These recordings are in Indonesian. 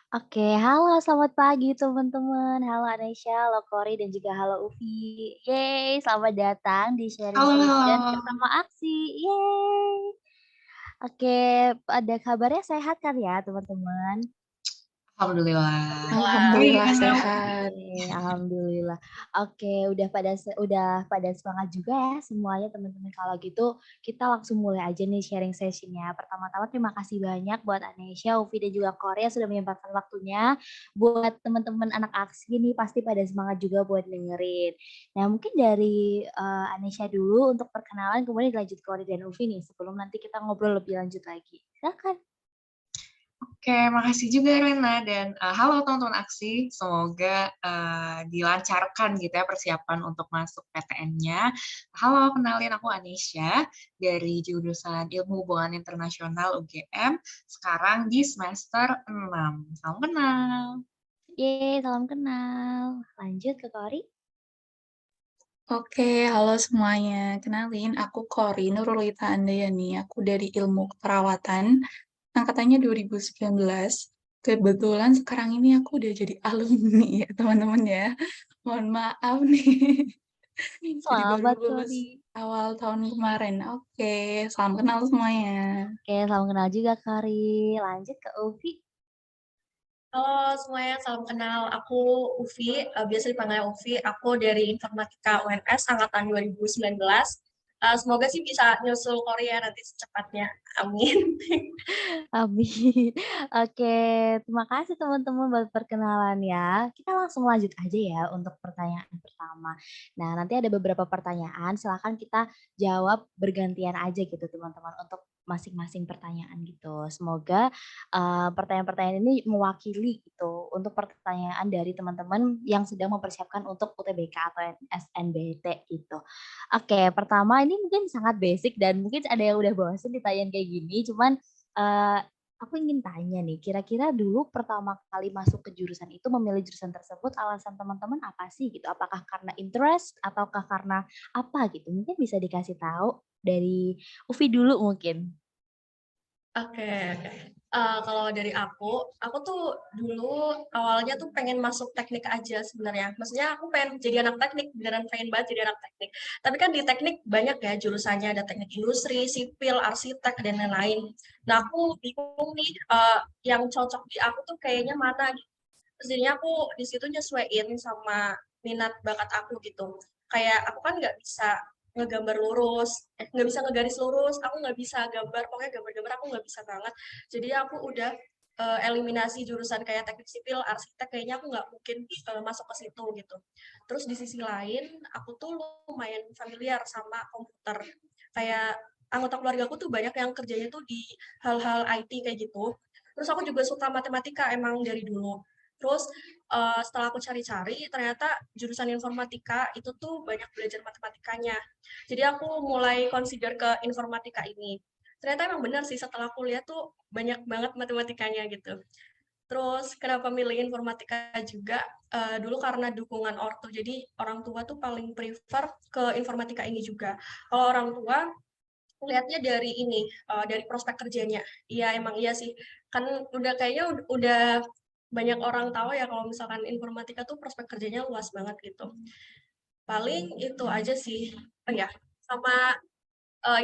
Oke, halo selamat pagi teman-teman. Halo Anesha, halo Kori, dan juga halo Ufi. Yeay, selamat datang di sharing Halo session halo. bersama Aksi. Yeay. Oke, ada kabarnya sehat kan ya teman-teman? Alhamdulillah. Baik Alhamdulillah gimana sehat. Oke, alhamdulillah. Oke, udah pada semangat juga ya semuanya teman-teman. Kalau gitu kita langsung mulai aja nih sharing session-nya. Pertama-tama terima kasih banyak buat Anesha, Ufi, dan juga Korea sudah menyempatkan waktunya. Buat teman-teman anak aksi nih pasti pada semangat juga buat dengerin. Nah, mungkin dari Anesha dulu untuk perkenalan, kemudian dilanjut Korea dan Ufi nih sebelum nanti kita ngobrol lebih lanjut lagi. Silakan. Oke, makasih juga Rena dan halo teman-teman Aksi. Semoga dilancarkan gitu ya persiapan untuk masuk PTN-nya. Halo, kenalin aku Anisha dari jurusan Ilmu Hubungan Internasional UGM. Sekarang di semester 6. Salam kenal. Yeay, salam kenal. Lanjut ke Kori. Oke, halo semuanya. Kenalin, aku Kori Nurulita Andayani. Aku dari Ilmu Keperawatan, angkatannya 2019. Kebetulan sekarang ini aku udah jadi alumni ya, teman-teman ya. Mohon maaf nih. Jadi baru Selamat lulus Kori. awal tahun kemarin. Oke, salam kenal semuanya. Oke, salam kenal juga Kari. Lanjut ke Ufi. Halo semuanya, salam kenal. Aku Ufi, biasa dipanggil Ufi. Aku dari Informatika UNS angkatan 2019. Semoga sih bisa nyusul Korea nanti secepatnya. Amin. Amin. Oke, terima kasih teman-teman buat perkenalannya. Kita langsung lanjut aja ya untuk pertanyaan pertama. Nah, nanti ada beberapa pertanyaan, silakan kita jawab bergantian aja gitu teman-teman untuk masing-masing pertanyaan gitu. Semoga pertanyaan-pertanyaan ini mewakili gitu untuk pertanyaan dari teman-teman yang sedang mempersiapkan untuk UTBK atau SNBT gitu. Oke, pertama ini mungkin sangat basic dan mungkin ada yang udah bosen ditanyain kayak gini, cuman aku ingin tanya nih, kira-kira dulu pertama kali masuk ke jurusan itu memilih jurusan tersebut alasan teman-teman apa sih gitu? Apakah karena interest ataukah karena apa gitu? Mungkin bisa dikasih tahu dari Ufi dulu mungkin. Oke, oke. Kalau dari aku tuh dulu awalnya tuh pengen masuk teknik aja sebenarnya. Maksudnya aku pengen jadi anak teknik, beneran pengen banget jadi anak teknik. Tapi kan di teknik banyak ya jurusannya, ada teknik industri, sipil, arsitek, dan lain-lain. Nah, aku bingung nih, yang cocok di aku tuh kayaknya mana gitu. Terus jadinya aku di situ nyesuaiin sama minat bakat aku gitu. Kayak aku kan nggak bisa ngegambar lurus, nggak bisa ngegaris lurus, aku nggak bisa gambar, pokoknya gambar-gambar aku nggak bisa banget. Jadi aku udah eliminasi jurusan kayak teknik sipil, arsitek, kayaknya aku nggak mungkin masuk ke situ gitu. Terus di sisi lain, aku tuh lumayan familiar sama komputer. Kayak anggota keluarga aku tuh banyak yang kerjanya tuh di hal-hal IT kayak gitu. Terus aku juga suka matematika emang dari dulu. Terus setelah aku cari-cari, ternyata jurusan informatika itu tuh banyak belajar matematikanya. Jadi aku mulai consider ke informatika ini. Ternyata emang benar sih setelah kuliah tuh banyak banget matematikanya gitu. Terus kenapa milih informatika juga? Dulu karena dukungan ortu. Jadi orang tua tuh paling prefer ke informatika ini juga. Kalau orang tua lihatnya dari ini, dari prospek kerjanya. Iya, emang iya sih. Kan udah kayaknya udah banyak orang tahu ya kalau misalkan informatika tuh prospek kerjanya luas banget gitu. Paling itu aja sih. Oh ya, sama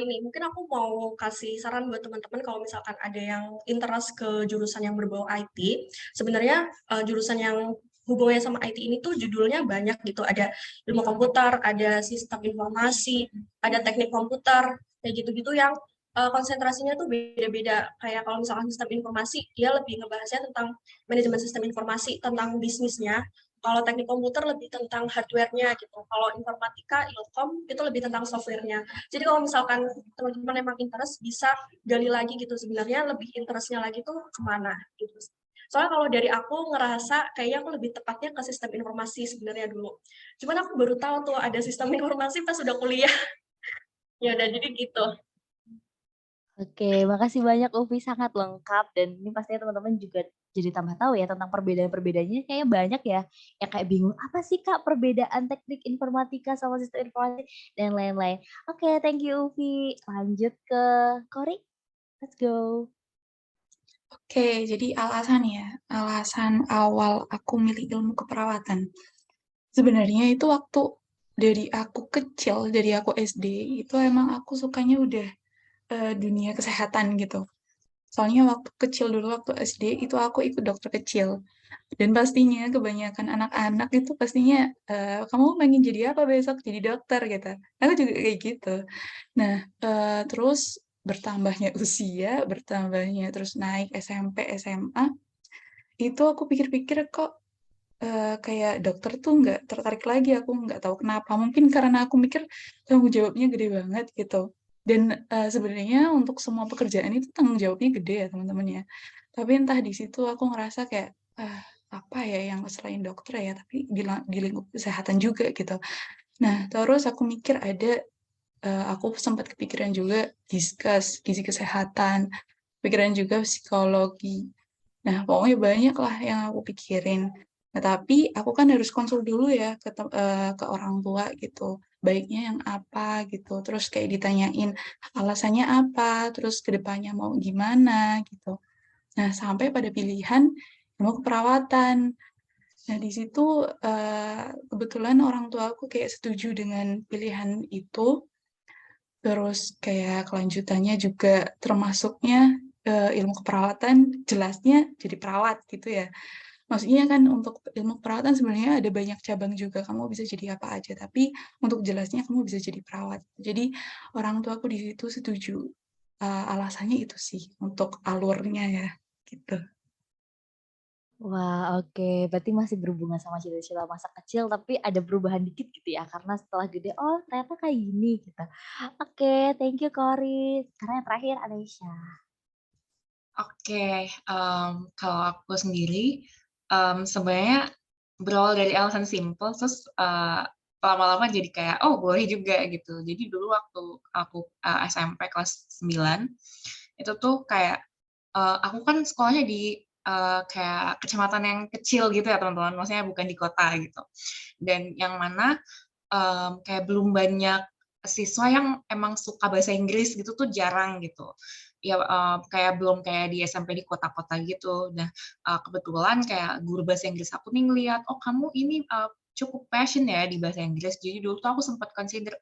ini mungkin aku mau kasih saran buat teman-teman kalau misalkan ada yang interest ke jurusan yang berbau IT. Sebenarnya jurusan yang hubungannya sama IT ini tuh judulnya banyak gitu. Ada ilmu komputer, ada sistem informasi, ada teknik komputer, kayak gitu-gitu yang konsentrasinya tuh beda-beda. Kayak kalau misalkan sistem informasi, dia lebih ngebahasnya tentang manajemen sistem informasi, tentang bisnisnya. Kalau teknik komputer lebih tentang hardware-nya gitu. Kalau informatika, ilkom itu lebih tentang software-nya. Jadi kalau misalkan teman-teman emang interest bisa gali lagi gitu sebenarnya lebih interestnya lagi tuh kemana gitu. Soalnya kalau dari aku ngerasa kayaknya aku lebih tepatnya ke sistem informasi sebenarnya dulu. Cuman aku baru tahu tuh ada sistem informasi pas sudah kuliah. Ya udah jadi gitu. Oke, makasih banyak Ufi, sangat lengkap dan ini pastinya teman-teman juga jadi tambah tahu ya tentang perbedaan-perbedaannya kayaknya banyak ya. Ya kayak bingung apa sih Kak perbedaan teknik informatika sama sistem informasi dan lain-lain. Oke, thank you Ufi. Lanjut ke Kori. Let's go. Oke, jadi alasan awal aku milih ilmu keperawatan. Sebenarnya itu waktu dari aku kecil, dari aku SD, itu emang aku sukanya udah dunia kesehatan gitu. Soalnya waktu kecil dulu, waktu SD, itu aku ikut dokter kecil. Dan pastinya kebanyakan anak-anak itu pastinya, "Kamu pengen jadi apa besok?" "Jadi dokter," gitu. Aku juga kayak gitu. Nah, terus bertambahnya usia, bertambahnya terus naik SMP, SMA, itu aku pikir-pikir kok, kayak dokter tuh nggak tertarik lagi, aku nggak tahu kenapa. Mungkin karena aku mikir tanggung jawabnya gede banget gitu. Dan, sebenarnya untuk semua pekerjaan itu tanggung jawabnya gede ya teman-teman ya. Tapi entah di situ aku ngerasa kayak, "Ah, apa ya yang selain dokter ya, tapi di lingkup kesehatan juga," gitu. Nah, terus aku mikir ada, aku sempat kepikiran juga gizi kesehatan, pikiran juga psikologi. Nah, pokoknya banyak lah yang aku pikirin. Nah, tapi aku kan harus konsul dulu ya ke orang tua gitu, baiknya yang apa gitu, terus kayak ditanyain alasannya apa, terus ke depannya mau gimana gitu. Nah, sampai pada pilihan ilmu keperawatan. Nah, di situ, kebetulan orang tua aku kayak setuju dengan pilihan itu, terus kayak kelanjutannya juga termasuknya, ilmu keperawatan jelasnya jadi perawat gitu ya. Maksudnya kan untuk ilmu keperawatan sebenarnya ada banyak cabang juga, kamu bisa jadi apa aja, tapi untuk jelasnya kamu bisa jadi perawat. Jadi orang tuaku di situ setuju, alasannya itu sih untuk alurnya ya, gitu. Wah, oke. Berarti masih berhubungan sama cita-cita masa kecil, tapi ada perubahan dikit gitu ya, karena setelah gede, oh ternyata kayak gini gitu. Oke, thank you Kori. Sekarang yang terakhir Anesha. Oke, kalau aku sendiri, sebenarnya berawal dari alasan simpel, terus, lama-lama jadi kayak, "Oh, boleh juga," gitu. Jadi dulu waktu aku, SMP kelas 9, itu tuh kayak, aku kan sekolahnya di, kayak kecamatan yang kecil gitu ya, teman-teman, maksudnya bukan di kota gitu. Dan yang mana, kayak belum banyak siswa yang emang suka bahasa Inggris gitu tuh jarang gitu. Ya, kayak belum kayak di SMP di kota-kota gitu. Nah, kebetulan kayak guru bahasa Inggris aku nih ngeliat, "Oh kamu ini, cukup passion ya di bahasa Inggris." Jadi dulu tuh aku sempat consider,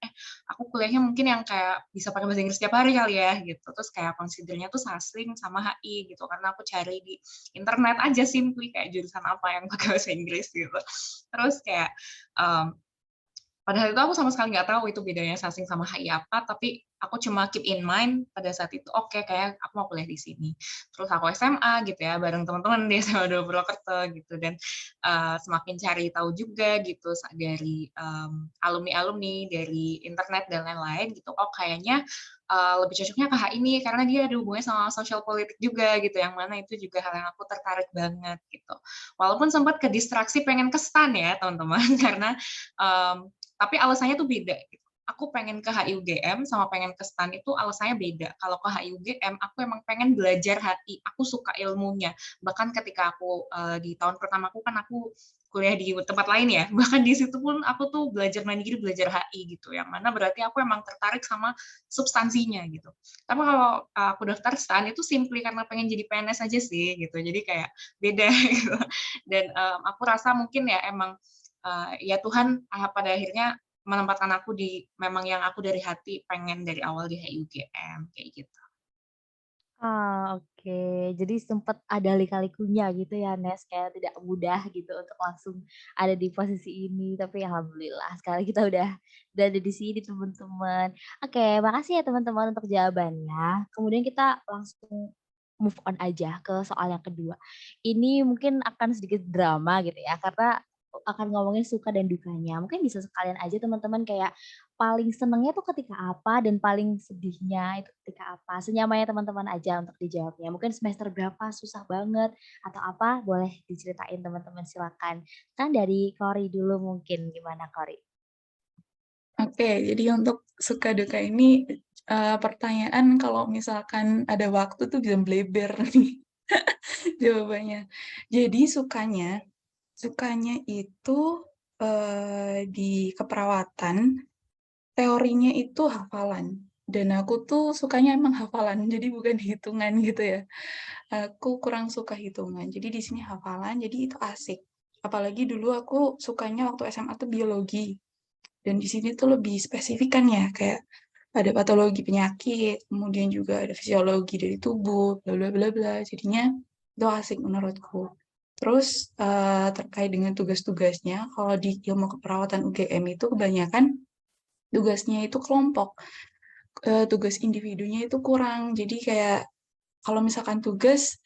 aku kuliahnya mungkin yang kayak bisa pakai bahasa Inggris tiap hari kali ya gitu. Terus kayak consider-nya tuh Sasling sama HI gitu, karena aku cari di internet aja simply kayak jurusan apa yang pakai bahasa Inggris gitu. Terus kayak, mmm padahal itu aku sama sekali nggak tahu itu bedanya Sasing sama HI apa, tapi aku cuma keep in mind pada saat itu, oke kayak aku mau kuliah di sini. Terus aku SMA gitu ya, bareng teman-teman di SMA 2 Purwokerto gitu dan, semakin cari tahu juga gitu dari, alumni-alumni, dari internet dan lain-lain gitu, oh kayaknya, lebih cocoknya ke HI nih karena dia ada hubungannya sama sosial politik juga gitu, yang mana itu juga hal yang aku tertarik banget gitu. Walaupun sempat kedistraksi pengen ke STAN ya teman-teman, karena, tapi alasannya tuh beda gitu. Aku pengen ke HIUGM sama pengen ke STAN itu alasannya beda. Kalau ke HIUGM aku emang pengen belajar HI, aku suka ilmunya. Bahkan ketika aku, di tahun pertamaku kan aku kuliah di tempat lain ya, bahkan di situ pun aku tuh belajar mandiri, belajar HI gitu, yang mana berarti aku emang tertarik sama substansinya gitu. Tapi kalau, aku daftar STAN itu simply karena pengen jadi PNS aja sih gitu, jadi kayak beda gitu. Dan, aku rasa mungkin ya emang ya Tuhan, pada akhirnya menempatkan aku di memang yang aku dari hati pengen dari awal di HIUGM, kayak gitu. Ah, oke. Jadi sempet ada lika-likunya gitu ya, Nes, kayak tidak mudah gitu untuk langsung ada di posisi ini, tapi alhamdulillah sekarang kita udah ada di sini teman-teman. Oke, makasih ya teman-teman untuk jawabannya. Kemudian kita langsung move on aja ke soal yang kedua. Ini mungkin akan sedikit drama gitu ya, karena akan ngomongin suka dan dukanya. Mungkin bisa sekalian aja teman-teman kayak paling senengnya tuh ketika apa dan paling sedihnya itu ketika apa, senyamannya teman-teman aja untuk dijawabnya. Mungkin semester berapa susah banget atau apa, boleh diceritain teman-teman silakan. Kan dari Kori dulu mungkin, gimana Kori? Oke, jadi untuk suka duka ini, pertanyaan kalau misalkan ada waktu tuh bisa bleber nih jawabannya. Jadi sukanya itu, di keperawatan, teorinya itu hafalan. dan aku tuh sukanya emang hafalan, jadi bukan hitungan gitu ya. Aku kurang suka hitungan, jadi di sini hafalan, jadi itu asik. Apalagi dulu aku sukanya waktu SMA tuh biologi, dan di sini tuh lebih spesifik kan ya, kayak ada patologi penyakit, kemudian juga ada fisiologi dari tubuh, bla bla bla bla. Jadinya itu asik menurutku. Terus terkait dengan tugas-tugasnya, kalau di ilmu keperawatan UGM itu kebanyakan tugasnya itu kelompok. Tugas individunya itu kurang. Jadi kayak kalau misalkan tugas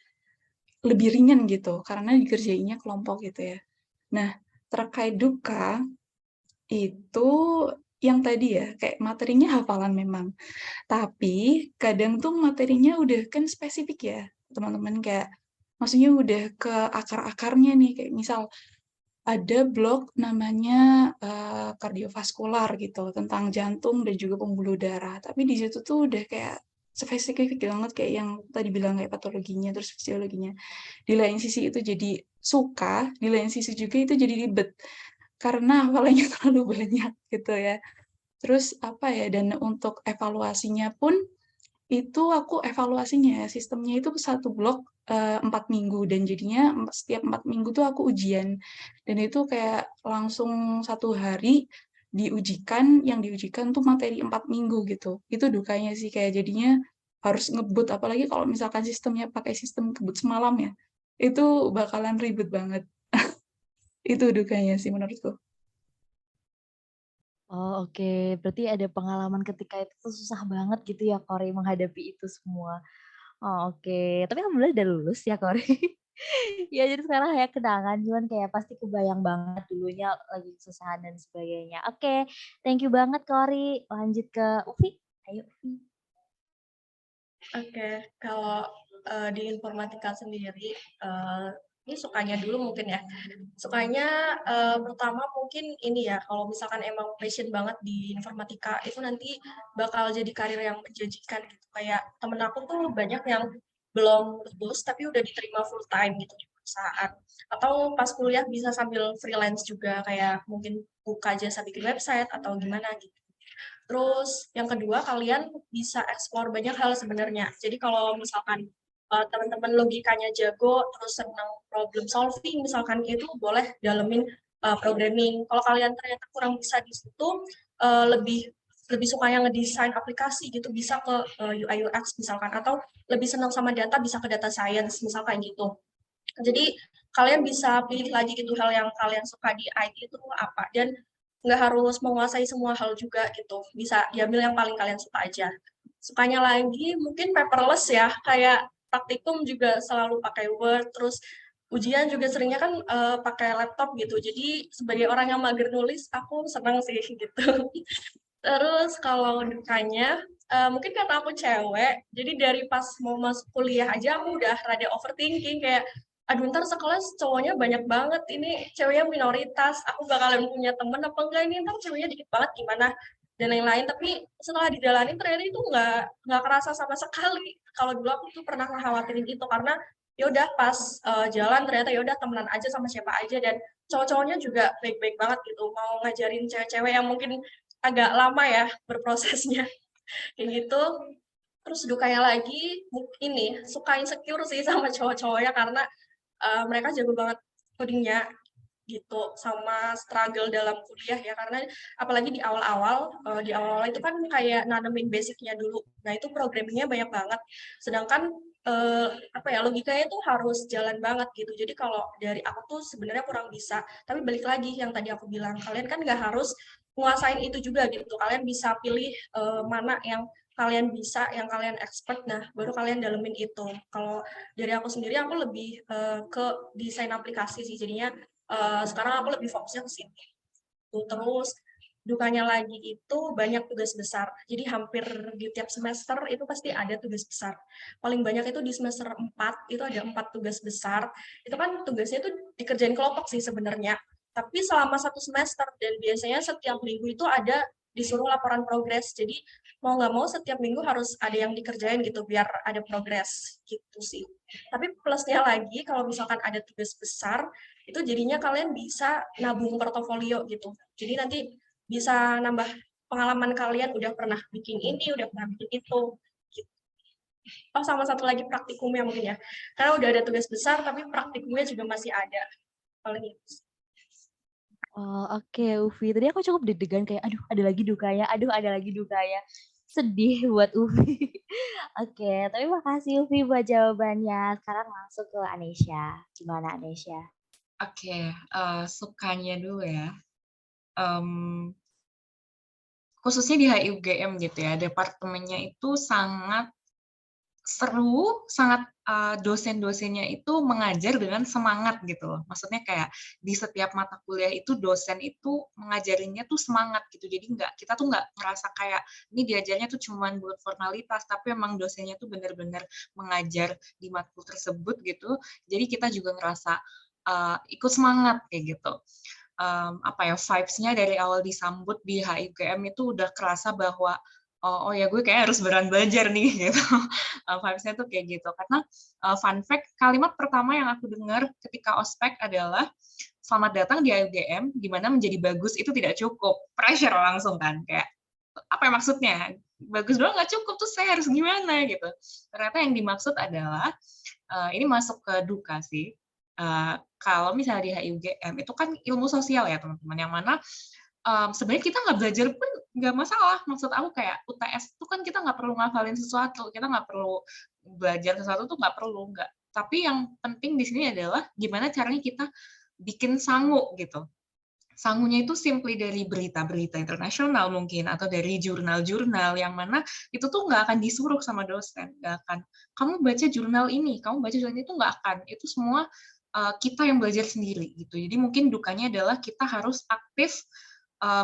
lebih ringan gitu, karena dikerjainnya kelompok gitu ya. Nah, terkait duka, itu yang tadi ya, kayak materinya hafalan memang. Tapi kadang tuh materinya udah kan spesifik ya, teman-teman, kayak maksudnya udah ke akar-akarnya nih, kayak misal ada blok namanya kardiovaskular gitu, tentang jantung dan juga pembuluh darah. Tapi di situ tuh udah kayak spesifik banget kayak yang tadi bilang kayak patologinya, terus fisiologinya. Di lain sisi itu jadi suka, di lain sisi juga itu jadi ribet karena hafalannya terlalu banyak gitu ya. Terus apa ya, dan untuk evaluasinya pun itu aku evaluasinya sistemnya itu satu blok 4 minggu dan jadinya setiap 4 minggu tuh aku ujian dan itu kayak langsung satu hari diujikan, yang diujikan tuh materi 4 minggu gitu. Itu dukanya sih, kayak jadinya harus ngebut, apalagi kalau misalkan sistemnya pakai sistem kebut semalam ya, itu bakalan ribet banget. Itu dukanya sih menurutku. Oh, oke. Berarti ada pengalaman ketika itu tuh susah banget gitu ya, Kori, menghadapi itu semua. Oh, oke. Tapi alhamdulillah udah lulus ya, Kori. Ya, jadi sekarang kayak kenangan, cuman kayak pasti kebayang banget dulunya lagi kesusahan dan sebagainya. Oke, thank you banget, Kori. Lanjut ke Ufi. Ayo, Ufi. Oke, kalau di informatika sendiri, ini sukanya dulu mungkin ya. Sukanya pertama mungkin ini ya, kalau misalkan emang passion banget di informatika, itu nanti bakal jadi karir yang menjanjikan gitu. Kayak temen aku tuh banyak yang belum lulus tapi udah diterima full time gitu di perusahaan. Atau pas kuliah bisa sambil freelance juga, kayak mungkin buka jasa bikin website atau gimana gitu. Terus yang kedua, kalian bisa explore banyak hal sebenarnya. Jadi kalau misalkan teman-teman logikanya jago, terus senang problem solving, misalkan itu boleh dalemin programming. Kalau kalian ternyata kurang bisa di situ, lebih lebih suka yang ngedesain aplikasi gitu, bisa ke UI UX misalkan, atau lebih senang sama data, bisa ke data science misalkan gitu. Jadi kalian bisa pilih lagi gitu hal yang kalian suka di IT itu apa, dan nggak harus menguasai semua hal juga gitu, bisa diambil yang paling kalian suka aja. Sukanya lagi mungkin paperless ya, kayak praktikum juga selalu pakai Word, terus ujian juga seringnya kan pakai laptop gitu, jadi sebagai orang yang mager nulis aku senang sih gitu. Terus kalau dukanya, mungkin karena aku cewek, jadi dari pas mau masuk kuliah aja aku udah rada overthinking, kayak, aduh ntar sekelas cowoknya banyak banget, ini ceweknya minoritas, aku bakalan punya temen apa enggak, ini ntar ceweknya dikit banget gimana, dan lain-lain. Tapi setelah dijalanin ternyata itu nggak kerasa sama sekali. Kalau dulu aku tuh pernah ngekhawatirin itu, karena ya udah pas jalan ternyata ya udah temenan aja sama siapa aja, dan cowok-cowoknya juga baik-baik banget gitu, mau ngajarin cewek-cewek yang mungkin agak lama ya berprosesnya kayak gitu. Terus dukanya lagi ini suka insecure sih sama cowok-cowoknya, karena mereka jago banget codingnya gitu, sama struggle dalam kuliah ya, karena apalagi di awal-awal itu kan kayak nanemin basicnya dulu. Nah itu programmingnya banyak banget, sedangkan apa ya, logikanya tuh harus jalan banget gitu. Jadi kalau dari aku tuh sebenarnya kurang bisa, tapi balik lagi yang tadi aku bilang, kalian kan nggak harus nguasain itu juga gitu, kalian bisa pilih mana yang kalian bisa, yang kalian expert, nah baru kalian dalemin itu. Kalau dari aku sendiri, aku lebih ke desain aplikasi sih, jadinya sekarang aku lebih fokusnya ke sini. Terus dukanya lagi itu banyak tugas besar. Jadi hampir di tiap semester itu pasti ada tugas besar. Paling banyak itu di semester 4, itu ada 4 tugas besar. Itu kan tugasnya itu dikerjain kelompok sih sebenarnya. Tapi selama 1 semester, dan biasanya setiap minggu itu ada disuruh laporan progres. Jadi mau nggak mau setiap minggu harus ada yang dikerjain gitu biar ada progres gitu sih. Tapi plusnya lagi kalau misalkan ada tugas besar, itu jadinya kalian bisa nabung portofolio gitu. Jadi nanti bisa nambah pengalaman kalian udah pernah bikin ini, udah pernah bikin itu. Gitu. Oh, sama satu lagi praktikumnya mungkin ya. Karena udah ada tugas besar, tapi praktikumnya juga masih ada. Paling itu. Oh, oke, Ufi. Tadi aku cukup deg-degan kayak, aduh ada lagi dukanya, aduh ada lagi dukanya. Sedih buat Ufi. Oke, tapi makasih Ufi buat jawabannya. Sekarang langsung ke Anesha. Gimana Anesha? Oke, sukanya dulu ya. Khususnya di HIUGM gitu ya, departemennya itu sangat seru, sangat dosen-dosennya itu mengajar dengan semangat gitu loh. Maksudnya kayak di setiap mata kuliah itu dosen itu mengajarinnya tuh semangat gitu. Jadi kita tuh nggak ngerasa kayak ini diajarnya tuh cuman buat formalitas, tapi emang dosennya tuh benar-benar mengajar di matkul tersebut gitu. Jadi kita juga ngerasa ikut semangat kayak gitu. Vibes-nya dari awal disambut di HIUGM itu udah kerasa bahwa oh ya gue kayak harus beneran belajar nih gitu. Vibes-nya tuh kayak gitu. Karena fun fact, kalimat pertama yang aku dengar ketika ospek adalah selamat datang di HIUGM, di mana menjadi bagus itu tidak cukup. Pressure langsung kan, kayak apa yang maksudnya? Bagus doang nggak cukup, tuh saya harus gimana gitu. Ternyata yang dimaksud adalah, ini masuk ke duka sih, kalau misalnya di HIUGM itu kan ilmu sosial ya teman-teman, yang mana sebenarnya kita nggak belajar pun nggak masalah. Maksud aku kayak UTS itu kan kita nggak perlu ngafalin sesuatu, kita nggak perlu belajar sesuatu tuh nggak perlu, nggak. Tapi yang penting di sini adalah gimana caranya kita bikin sangu gitu. Sangunya itu simply dari berita-berita internasional mungkin, atau dari jurnal-jurnal yang mana itu tuh nggak akan disuruh sama dosen, nggak akan, kamu baca jurnal ini, kamu baca jurnal itu, nggak akan. Itu semua kita yang belajar sendiri gitu. Jadi mungkin dukanya adalah kita harus aktif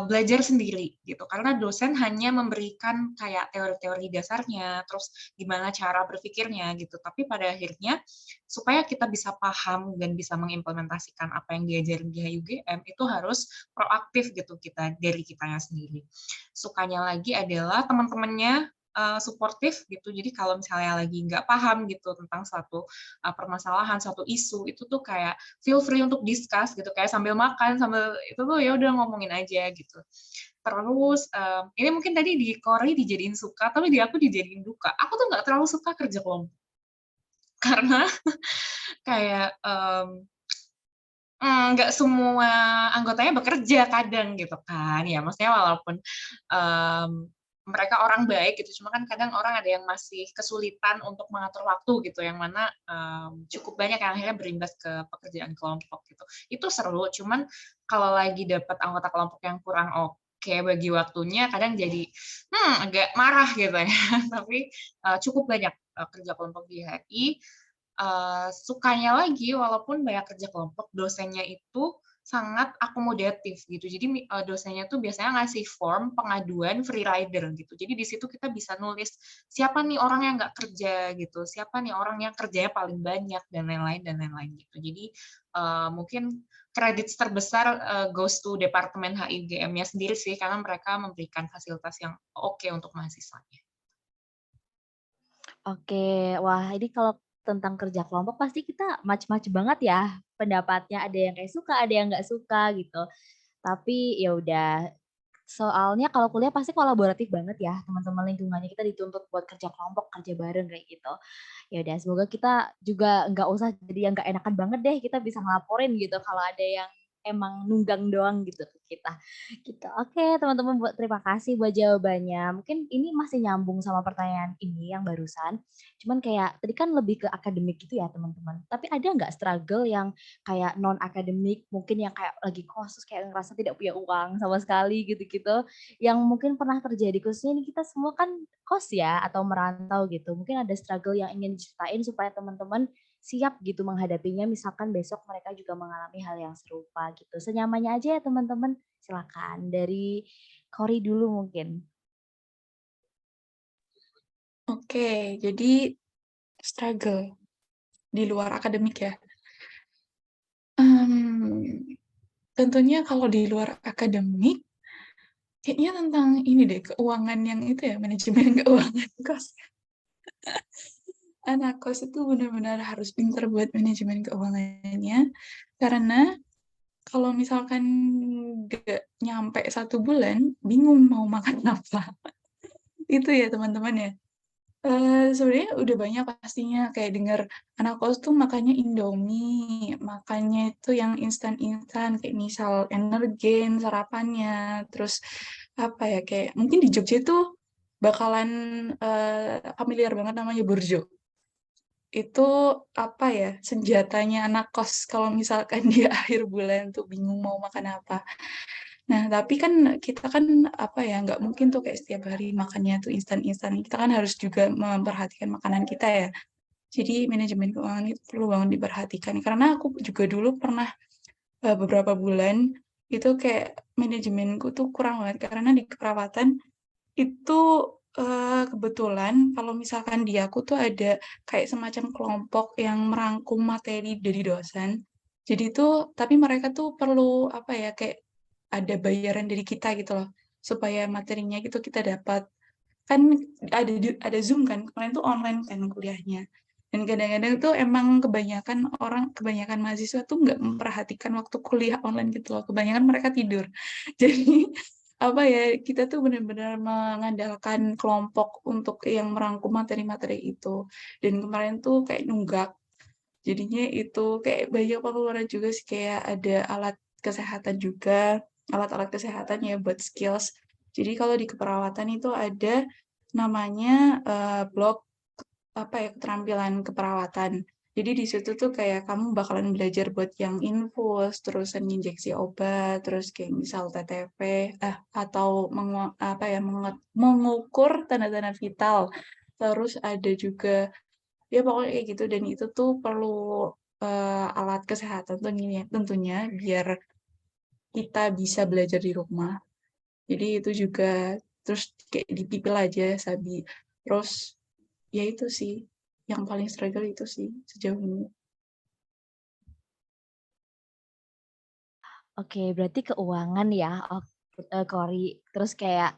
belajar sendiri gitu, karena dosen hanya memberikan kayak teori-teori dasarnya, terus gimana cara berpikirnya gitu, tapi pada akhirnya supaya kita bisa paham dan bisa mengimplementasikan apa yang diajarin di HIUGM itu harus proaktif gitu kita dari kitanya sendiri. Sukanya lagi adalah teman-temannya suportif gitu, jadi kalau misalnya lagi nggak paham gitu tentang suatu permasalahan, suatu isu, itu tuh kayak feel free untuk discuss gitu, kayak sambil makan, sambil itu tuh ya udah ngomongin aja gitu. Terus ini mungkin tadi di Kori dijadiin suka, tapi di aku dijadiin duka. Aku tuh nggak terlalu suka kerja kelompok. Karena kayak nggak semua anggotanya bekerja kadang gitu kan. Ya maksudnya walaupun mereka orang baik gitu, cuma kan kadang orang ada yang masih kesulitan untuk mengatur waktu gitu, yang mana cukup banyak yang akhirnya berimbas ke pekerjaan kelompok gitu. Itu seru, cuman kalau lagi dapat anggota kelompok yang kurang oke bagi waktunya, kadang jadi agak marah gitu ya. Tapi cukup banyak kerja kelompok di HI. Sukanya lagi, walaupun banyak kerja kelompok, dosennya itu sangat akomodatif gitu. Jadi dosennya tuh biasanya ngasih form pengaduan free rider gitu. Jadi di situ kita bisa nulis siapa nih orang yang nggak kerja gitu, siapa nih orang yang kerjanya paling banyak dan lain-lain gitu. Jadi mungkin kredit terbesar goes to Departemen HIUGM-nya sendiri sih, karena mereka memberikan fasilitas yang oke untuk mahasiswanya. Oke, wah ini kalau tentang kerja kelompok pasti kita macem-macem banget ya pendapatnya. Ada yang kayak suka, ada yang nggak suka gitu. Tapi ya udah, soalnya kalau kuliah pasti kolaboratif banget ya, teman-teman lingkungannya kita dituntut buat kerja kelompok, kerja bareng kayak gitu. Ya udah, semoga kita juga nggak usah jadi yang nggak enakan banget deh, kita bisa ngelaporin gitu kalau ada yang emang nunggang doang gitu ke kita. Gitu. Oke, teman-teman terima kasih buat jawabannya. Mungkin ini masih nyambung sama pertanyaan ini yang barusan. Cuman kayak tadi kan lebih ke akademik gitu ya, teman-teman. Tapi ada nggak struggle yang kayak non akademik, mungkin yang kayak lagi kos terus kayak ngerasa tidak punya uang sama sekali gitu-gitu, yang mungkin pernah terjadi, khususnya ini kita semua kan kos ya atau merantau gitu. Mungkin ada struggle yang ingin diceritain supaya teman-teman siap gitu menghadapinya, misalkan besok mereka juga mengalami hal yang serupa gitu. Senyamannya aja ya teman-teman. Silakan dari Kori dulu mungkin. Oke, jadi struggle di luar akademik ya. Tentunya kalau di luar akademik, kayaknya tentang ini deh, keuangan yang itu ya, manajemen keuangan kos. Anak kos itu benar-benar harus pintar buat manajemen keuangannya, karena kalau misalkan nggak nyampe 1 bulan, bingung mau makan apa. Itu ya teman-teman ya. Sebenarnya udah banyak pastinya kayak denger anak kos tuh makannya Indomie, makannya itu yang instan-instan kayak misal Energen sarapannya, terus apa ya, kayak mungkin di Jogja tuh bakalan, familiar banget namanya burjo. Itu apa ya, senjatanya anak kos kalau misalkan di akhir bulan tuh bingung mau makan apa. Nah, tapi kan kita kan apa ya, nggak mungkin tuh kayak setiap hari makannya tuh instan-instan. Kita kan harus juga memperhatikan makanan kita ya. Jadi manajemen keuangan itu perlu banget diperhatikan. Karena aku juga dulu pernah beberapa bulan itu kayak manajemenku tuh kurang banget karena di keperawatan itu kebetulan kalau misalkan di aku tuh ada kayak semacam kelompok yang merangkum materi dari dosen. Jadi tuh tapi mereka tuh perlu apa ya, kayak ada bayaran dari kita gitu loh, supaya materinya gitu kita dapat. Kan ada Zoom kan, kemarin tuh online kan kuliahnya. Dan kadang-kadang tuh emang kebanyakan mahasiswa tuh nggak memperhatikan waktu kuliah online gitu loh, kebanyakan mereka tidur. Jadi apa ya, kita tuh benar-benar mengandalkan kelompok untuk yang merangkum materi-materi itu. Dan kemarin tuh kayak nunggak, jadinya itu kayak banyak pengeluaran juga sih, kayak ada alat kesehatan juga, alat-alat kesehatan ya buat skills. Jadi kalau di keperawatan itu ada namanya blok apa ya, keterampilan keperawatan. Jadi di situ tuh kayak kamu bakalan belajar buat yang infus, terus injeksi obat, terus kayak misal TTP, atau apa ya, mengukur tanda-tanda vital. Terus ada juga ya pokoknya kayak gitu, dan itu tuh perlu alat kesehatan tentunya biar kita bisa belajar di rumah. Jadi itu juga, terus kayak dipipil aja Sabi. Terus ya itu sih, yang paling struggle itu sih sejauh ini. Oke, berarti keuangan ya, Kori. Terus kayak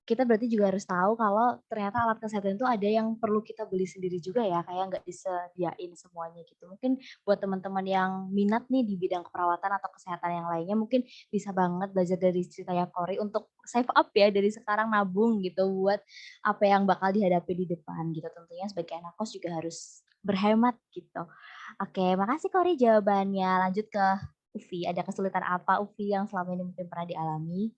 kita berarti juga harus tahu kalau ternyata alat kesehatan itu ada yang perlu kita beli sendiri juga ya, kayak nggak disediain semuanya gitu. Mungkin buat teman-teman yang minat nih di bidang keperawatan atau kesehatan yang lainnya, mungkin bisa banget belajar dari ceritanya Kori untuk save up ya dari sekarang, nabung gitu buat apa yang bakal dihadapi di depan gitu. Tentunya sebagai anak kos juga harus berhemat gitu. Oke, makasih Kori jawabannya. Lanjut ke Ufi. Ada kesulitan apa Ufi yang selama ini mungkin pernah dialami?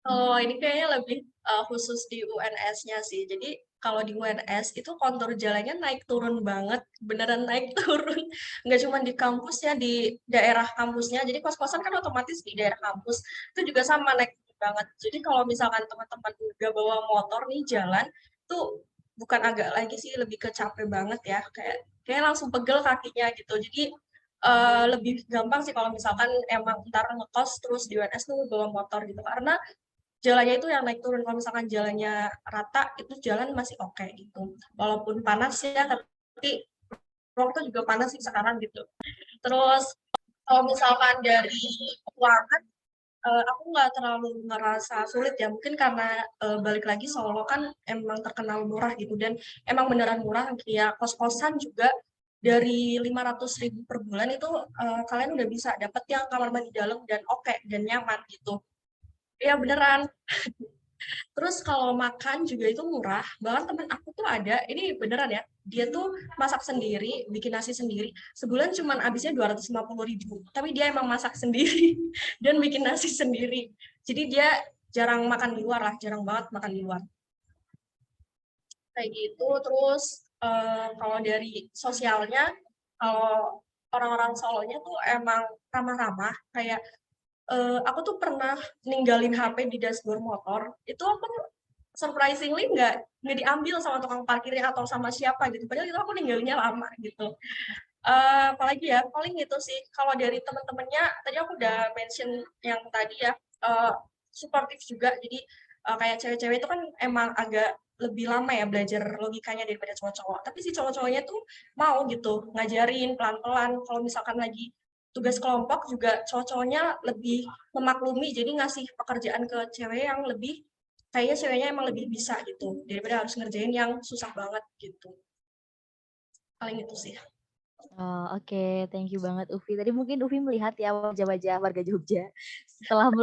Oh, ini kayaknya lebih khusus di UNS-nya sih. Jadi kalau di UNS itu kontur jalannya naik turun banget, beneran naik turun. Nggak cuma di kampus ya, di daerah kampusnya. Jadi kos-kosan kan otomatis di daerah kampus itu juga sama naik turun banget. Jadi kalau misalkan teman-teman udah bawa motor nih jalan, tuh bukan agak lagi sih, lebih ke capek banget ya. Kayak langsung pegel kakinya gitu. Jadi lebih gampang sih kalau misalkan emang ntar ngekos terus di UNS tuh bawa motor gitu. Karena jalannya itu yang naik turun. Kalau misalkan jalannya rata, itu jalan masih oke gitu. Walaupun panas ya, tapi waktu juga panas sih sekarang gitu. Terus kalau misalkan dari keuangan, aku nggak terlalu ngerasa sulit ya. Mungkin karena balik lagi Solo kan emang terkenal murah gitu. Dan emang beneran murah. Ya kos-kosan juga dari 500.000 per bulan itu kalian udah bisa dapet yang kamar mandi dalam dan oke dan nyaman gitu. Ya beneran. Terus kalau makan juga itu murah. Bahkan temen aku tuh ada, ini beneran ya, dia tuh masak sendiri, bikin nasi sendiri. Sebulan cuman habisnya 250.000. Tapi dia emang masak sendiri dan bikin nasi sendiri. Jadi dia jarang makan di luar lah, jarang banget makan di luar. Kayak gitu. Terus kalau dari sosialnya, kalau orang-orang Solonya tuh emang ramah-ramah. Kayak aku tuh pernah ninggalin HP di dashboard motor. Itu aku surprisingly nggak diambil sama tukang parkirnya atau sama siapa gitu. Padahal itu aku ninggalinnya lama gitu. Apalagi ya, paling gitu sih. Kalau dari teman-temannya, tadi aku udah mention yang tadi ya, supportive juga. Jadi kayak cewek-cewek itu kan emang agak lebih lama ya belajar logikanya daripada cowok-cowok. Tapi si cowok-cowoknya tuh mau gitu ngajarin pelan-pelan. Kalau misalkan lagi tugas kelompok juga cowok-cowoknya lebih memaklumi. Jadi ngasih pekerjaan ke cewek yang lebih kayaknya ceweknya emang lebih bisa gitu daripada harus ngerjain yang susah banget gitu. Paling itu sih. Oh, oke, thank you banget Uvi. Tadi mungkin Uvi melihat ya wajah-wajah warga Jogja setelah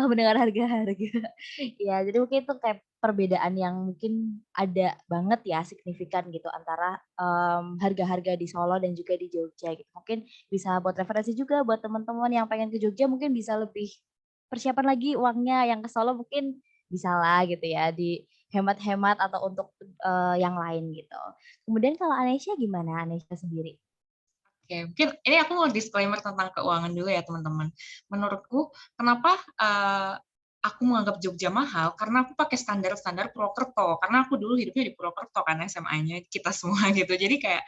mendengar harga-harga. Ya, jadi mungkin itu kayak perbedaan yang mungkin ada banget ya signifikan gitu antara harga-harga di Solo dan juga di Jogja gitu. Mungkin bisa buat referensi juga buat teman-teman yang pengen ke Jogja mungkin bisa lebih persiapan lagi uangnya, yang ke Solo mungkin bisa lah gitu ya dihemat-hemat atau untuk yang lain gitu. Kemudian kalau Anesya gimana Anesya sendiri? Oke, mungkin ini aku mau disclaimer tentang keuangan dulu ya teman-teman. Menurutku, kenapa aku menganggap Jogja mahal? Karena aku pakai standar-standar Purwokerto. Karena aku dulu hidupnya di Purwokerto kan SMA-nya kita semua gitu. Jadi kayak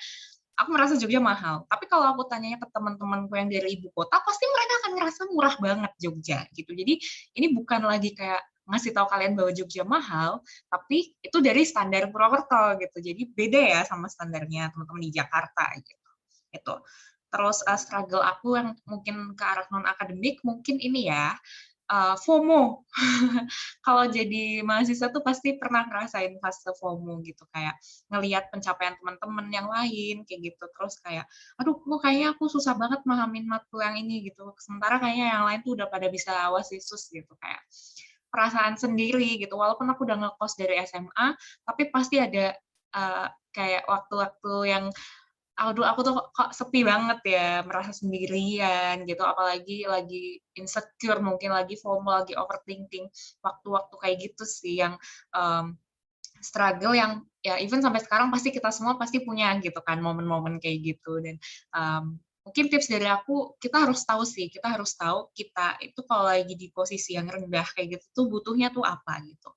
aku merasa Jogja mahal. Tapi kalau aku tanyanya ke teman-temanku yang dari ibu kota, pasti mereka akan ngerasa murah banget Jogja gitu. Jadi ini bukan lagi kayak ngasih tahu kalian bahwa Jogja mahal, tapi itu dari standar Purwokerto gitu. Jadi beda ya sama standarnya teman-teman di Jakarta gitu. Itu. Terus struggle aku yang mungkin ke arah non akademik mungkin ini ya, FOMO. Kalau jadi mahasiswa tuh pasti pernah ngerasain fase FOMO gitu, kayak ngelihat pencapaian teman-teman yang lain kayak gitu. Terus kayak, aduh kok kayaknya aku susah banget mahamin matkul yang ini gitu. Sementara kayaknya yang lain tuh udah pada bisa wasisus gitu, kayak perasaan sendiri gitu. Walaupun aku udah ngekos dari SMA, tapi pasti ada kayak waktu-waktu yang aduh aku tuh kok sepi banget ya, merasa sendirian gitu, apalagi lagi insecure, mungkin lagi FOMO, lagi overthinking, waktu-waktu kayak gitu sih yang struggle yang ya even sampai sekarang pasti kita semua pasti punya gitu kan momen-momen kayak gitu dan mungkin tips dari aku kita harus tahu sih kita harus tahu kita itu kalau lagi di posisi yang rendah kayak gitu tuh butuhnya tuh apa gitu.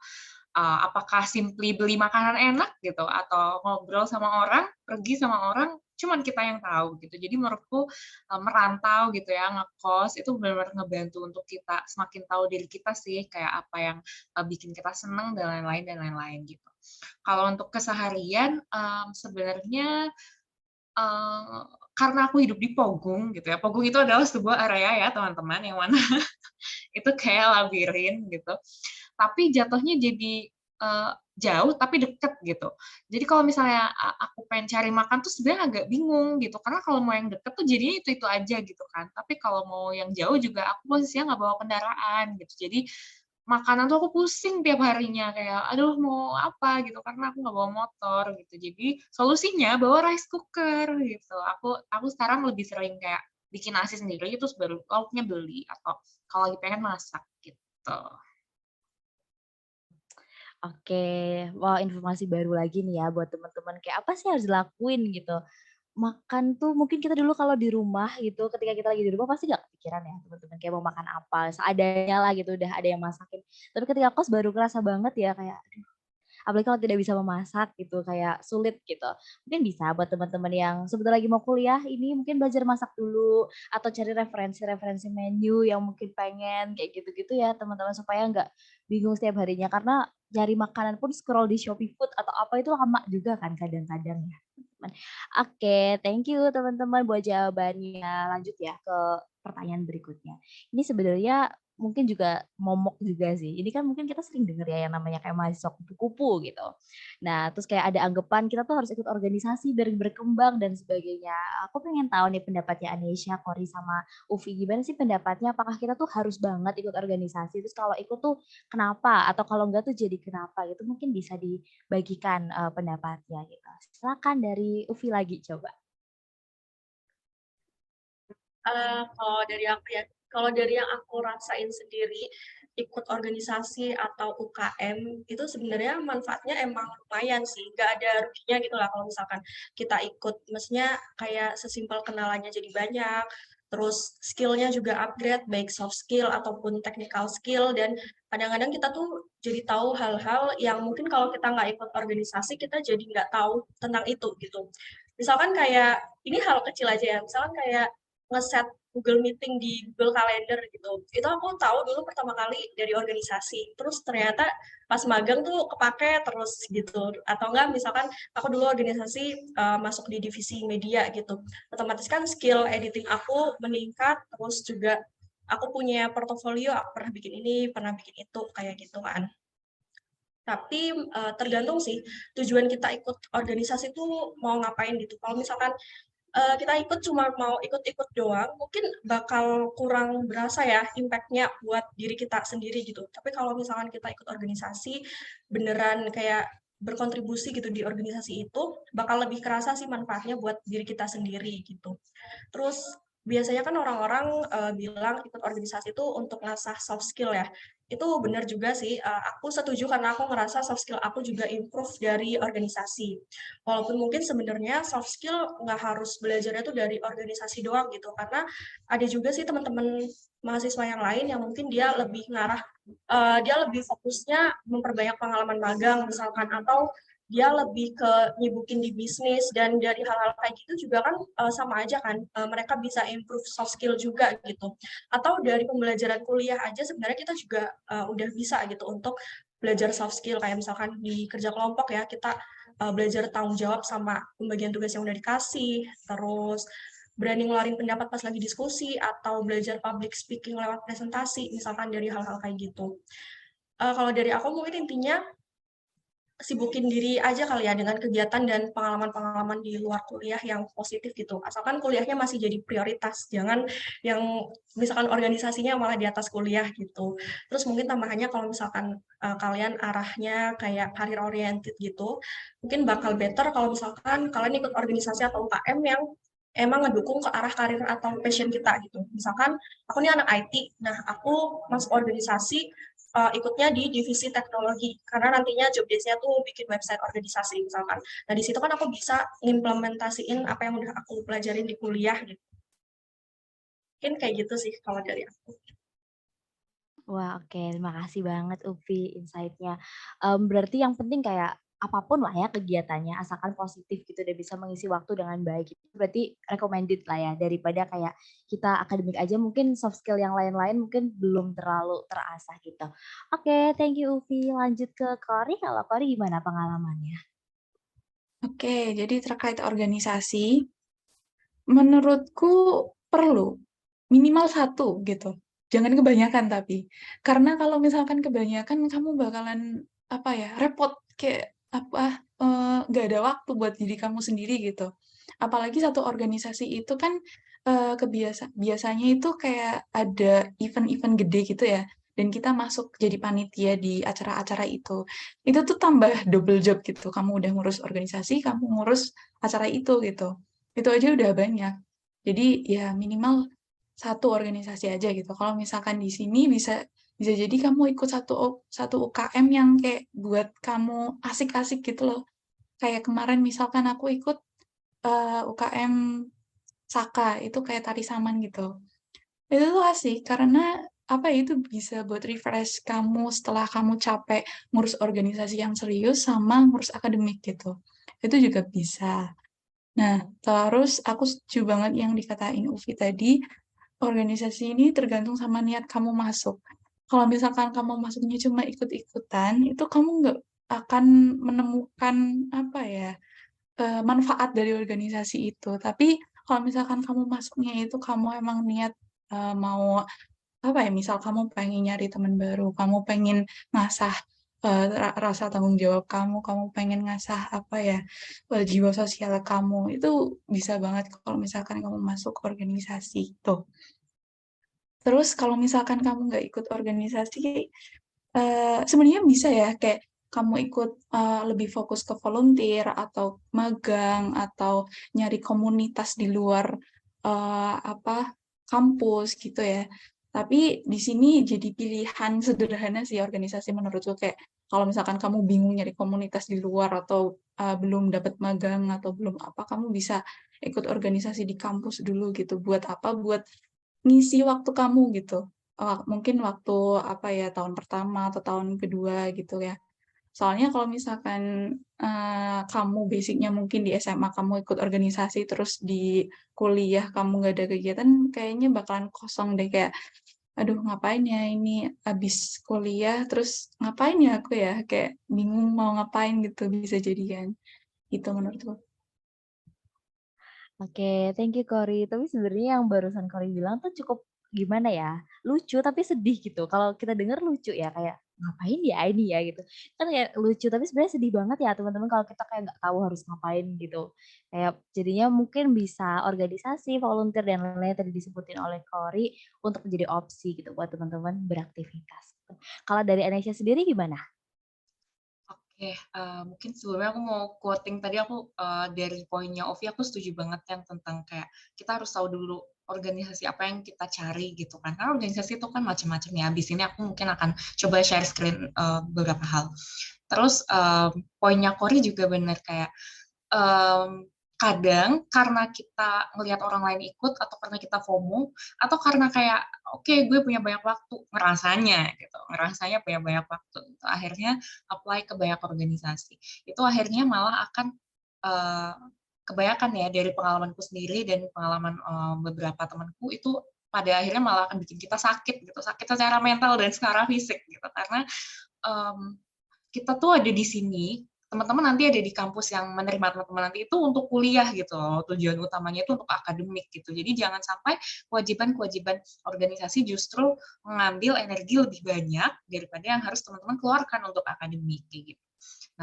Apakah simply beli makanan enak gitu atau ngobrol sama orang, pergi sama orang, cuman kita yang tahu gitu. Jadi menurutku merantau gitu ya, ngekos itu benar-benar ngebantu untuk kita semakin tahu diri kita sih, kayak apa yang bikin kita seneng dan lain-lain gitu. Kalau untuk keseharian sebenarnya karena aku hidup di Pogung gitu ya. Pogung itu adalah sebuah area ya teman-teman yang mana itu kayak labirin gitu. Tapi jatuhnya jadi jauh tapi deket gitu. Jadi kalau misalnya aku pengen cari makan tuh sebenarnya agak bingung gitu. Karena kalau mau yang deket tuh jadinya itu aja gitu kan. Tapi kalau mau yang jauh juga aku posisinya nggak bawa kendaraan gitu. Jadi makanan tuh aku pusing tiap harinya kayak aduh mau apa gitu karena aku nggak bawa motor gitu. Jadi solusinya bawa rice cooker gitu. Aku sekarang lebih sering kayak bikin nasi sendiri terus baru lauknya beli atau kalau lagi pengen masak gitu. Oke, wah informasi baru lagi nih ya buat teman-teman, kayak apa sih harus dilakuin gitu. Makan tuh mungkin kita dulu kalau di rumah gitu, ketika kita lagi di rumah pasti nggak kepikiran ya teman-teman, kayak mau makan apa, seadanya lah gitu, udah ada yang masakin. Tapi ketika kos baru kerasa banget ya kayak, apalagi kalau tidak bisa memasak gitu, kayak sulit gitu. Mungkin bisa buat teman-teman yang sebetulnya lagi mau kuliah ini mungkin belajar masak dulu atau cari referensi-referensi menu yang mungkin pengen kayak gitu-gitu ya teman-teman supaya nggak bingung setiap harinya karena cari makanan pun scroll di Shopee Food atau apa itu lama juga kan kadang-kadang ya. Teman. Oke, thank you teman-teman buat jawabannya. Lanjut ya ke pertanyaan berikutnya. Ini sebenarnya mungkin juga momok juga sih. Ini kan mungkin kita sering dengar ya yang namanya kayak mahasiswa kupu-kupu gitu. Nah, terus kayak ada anggapan kita tuh harus ikut organisasi biar berkembang dan sebagainya. Aku pengen tahu nih pendapatnya Anesya, Kori sama Ufi. Gimana sih pendapatnya? Apakah kita tuh harus banget ikut organisasi? Terus kalau ikut tuh kenapa? Atau kalau enggak tuh jadi kenapa? Gitu mungkin bisa dibagikan pendapatnya gitu. Silakan dari Ufi lagi coba. Kalau dari aku ya, kalau dari yang aku rasain sendiri, ikut organisasi atau UKM itu sebenarnya manfaatnya emang lumayan sih, nggak ada ruginya gitu lah kalau misalkan kita ikut, maksudnya kayak sesimpel kenalannya jadi banyak, terus skill-nya juga upgrade, baik soft skill ataupun technical skill, dan kadang-kadang kita tuh jadi tahu hal-hal yang mungkin kalau kita nggak ikut organisasi, kita jadi nggak tahu tentang itu gitu. Misalkan kayak, ini hal kecil aja ya, misalkan kayak nge-set Google Meeting di Google Calendar gitu. Itu aku tahu dulu pertama kali dari organisasi. Terus ternyata pas magang tuh kepake terus gitu. Atau enggak misalkan aku dulu organisasi masuk di divisi media gitu. Otomatis kan skill editing aku meningkat, terus juga aku punya portofolio, aku pernah bikin ini, pernah bikin itu, kayak gitu kan. Tapi tergantung sih tujuan kita ikut organisasi tuh mau ngapain gitu. Kalau misalkan kita ikut cuma mau ikut-ikut doang, mungkin bakal kurang berasa ya impact-nya buat diri kita sendiri gitu. Tapi kalau misalkan kita ikut organisasi, beneran kayak berkontribusi gitu di organisasi itu, bakal lebih kerasa sih manfaatnya buat diri kita sendiri gitu. Terus biasanya kan orang-orang bilang ikut organisasi itu untuk ngasah soft skill ya. Itu benar juga sih. Aku setuju karena aku ngerasa soft skill aku juga improve dari organisasi. Walaupun mungkin sebenarnya soft skill nggak harus belajarnya tuh dari organisasi doang gitu. Karena ada juga sih teman-teman mahasiswa yang lain yang mungkin dia lebih ngarah, dia lebih fokusnya memperbanyak pengalaman magang misalkan, atau dia lebih ke nyibukin di bisnis, dan dari hal-hal kayak gitu juga kan sama aja kan, mereka bisa improve soft skill juga gitu. Atau dari pembelajaran kuliah aja sebenarnya kita juga udah bisa gitu untuk belajar soft skill, kayak misalkan di kerja kelompok ya, kita belajar tanggung jawab sama pembagian tugas yang udah dikasih, terus berani ngeluarin pendapat pas lagi diskusi, atau belajar public speaking lewat presentasi, misalkan dari hal-hal kayak gitu. Kalau dari aku mungkin intinya sibukin diri aja kali ya dengan kegiatan dan pengalaman-pengalaman di luar kuliah yang positif gitu. Asalkan kuliahnya masih jadi prioritas, jangan yang misalkan organisasinya malah di atas kuliah gitu. Terus mungkin tambahannya kalau misalkan kalian arahnya kayak career oriented gitu, mungkin bakal better kalau misalkan kalian ikut organisasi atau UKM yang emang ngedukung ke arah karir atau passion kita gitu. Misalkan aku nih anak IT, nah aku masuk organisasi ikutnya di divisi teknologi, karena nantinya job desk-nya tuh bikin website organisasi misalkan. Nah, di situ kan aku bisa ngimplementasiin apa yang udah aku pelajarin di kuliah gitu. Mungkin kayak gitu sih kalau dari aku. Wah, oke. Terima kasih banget Uvi insight-nya. Berarti yang penting kayak apapun lah ya kegiatannya, asalkan positif gitu dan bisa mengisi waktu dengan baik. Itu berarti recommended lah ya, daripada kayak kita akademik aja mungkin soft skill yang lain-lain mungkin belum terlalu terasah gitu. Oke, thank you Uvi. Lanjut ke Kori. Kalau Kori gimana pengalamannya? Oke, jadi terkait organisasi, menurutku perlu minimal satu gitu. Jangan kebanyakan tapi, karena kalau misalkan kebanyakan kamu bakalan apa ya repot kayak apa nggak ada waktu buat diri kamu sendiri gitu. Apalagi satu organisasi itu kan biasanya itu kayak ada event-event gede gitu ya. Dan kita masuk jadi panitia di acara-acara itu. Itu tuh tambah double job gitu. Kamu udah ngurus organisasi, kamu ngurus acara itu gitu. Itu aja udah banyak. Jadi ya minimal satu organisasi aja gitu. Kalau misalkan di sini bisa bisa jadi kamu ikut satu UKM yang kayak buat kamu asik-asik gitu loh. Kayak kemarin misalkan aku ikut UKM Saka, itu kayak tari saman gitu. Itu tuh asik karena apa ya, itu bisa buat refresh kamu setelah kamu capek ngurus organisasi yang serius sama ngurus akademik gitu. Itu juga bisa. Nah, terus aku setuju banget yang dikatain Uvi tadi, organisasi ini tergantung sama niat kamu masuk. Kalau misalkan kamu masuknya cuma ikut-ikutan, itu kamu nggak akan menemukan apa ya manfaat dari organisasi itu. Tapi kalau misalkan kamu masuknya itu kamu emang niat mau apa ya, misal kamu pengen nyari teman baru, kamu pengen ngasah rasa tanggung jawab kamu, kamu pengen ngasah apa ya, jiwa sosial kamu, itu bisa banget kalau misalkan kamu masuk organisasi tuh. Terus kalau misalkan kamu nggak ikut organisasi, sebenarnya bisa ya kayak kamu ikut lebih fokus ke volunteer atau magang atau nyari komunitas di luar apa kampus gitu ya. Tapi di sini jadi pilihan sederhana sih organisasi menurutku kayak kalau misalkan kamu bingung nyari komunitas di luar atau belum dapat magang atau belum apa, kamu bisa ikut organisasi di kampus dulu gitu. Buat apa? Buat ngisi waktu kamu gitu. Mungkin waktu apa ya tahun pertama atau tahun kedua gitu ya. Soalnya kalau misalkan kamu basicnya mungkin di SMA kamu ikut organisasi terus di kuliah kamu nggak ada kegiatan, kayaknya bakalan kosong deh kayak, aduh ngapain ya ini abis kuliah terus ngapain ya aku ya kayak bingung mau ngapain gitu bisa jadi kan. Itu menurutku. Oke, thank you Kori. Tapi sebenarnya yang barusan Kori bilang tuh cukup gimana ya, lucu tapi sedih gitu. Kalau kita dengar lucu ya kayak ngapain ya ini ya gitu. Kan kayak lucu tapi sebenarnya sedih banget ya teman-teman kalau kita kayak nggak tahu harus ngapain gitu. Kayak jadinya mungkin bisa organisasi, volunteer dan lain-lain yang tadi disebutin oleh Kori untuk menjadi opsi gitu buat teman-teman beraktivitas. Kalau dari Anesha sendiri gimana? Oke, mungkin sebelumnya aku mau quoting tadi aku, dari poinnya Ovi aku setuju banget yang tentang kayak kita harus tahu dulu organisasi apa yang kita cari gitu kan, karena organisasi itu kan macam-macam ya, habis ini aku mungkin akan coba share screen, beberapa hal. Terus, poinnya Kori juga benar kayak, kadang karena kita ngelihat orang lain ikut atau karena kita FOMO, atau karena kayak, "Oke, gue punya banyak waktu," ngerasanya punya banyak waktu, itu akhirnya apply ke banyak organisasi. Itu akhirnya malah akan, eee, kebanyakan ya dari pengalamanku sendiri dan pengalaman, beberapa temanku itu pada akhirnya malah akan bikin kita sakit gitu, sakit secara mental dan secara fisik gitu. Karena, mmm, kita tuh ada di sini, teman-teman nanti ada di kampus yang menerima teman-teman nanti itu untuk kuliah gitu loh, tujuan utamanya itu untuk akademik gitu. Jadi jangan sampai kewajiban-kewajiban organisasi justru mengambil energi lebih banyak daripada yang harus teman-teman keluarkan untuk akademik kayak gitu.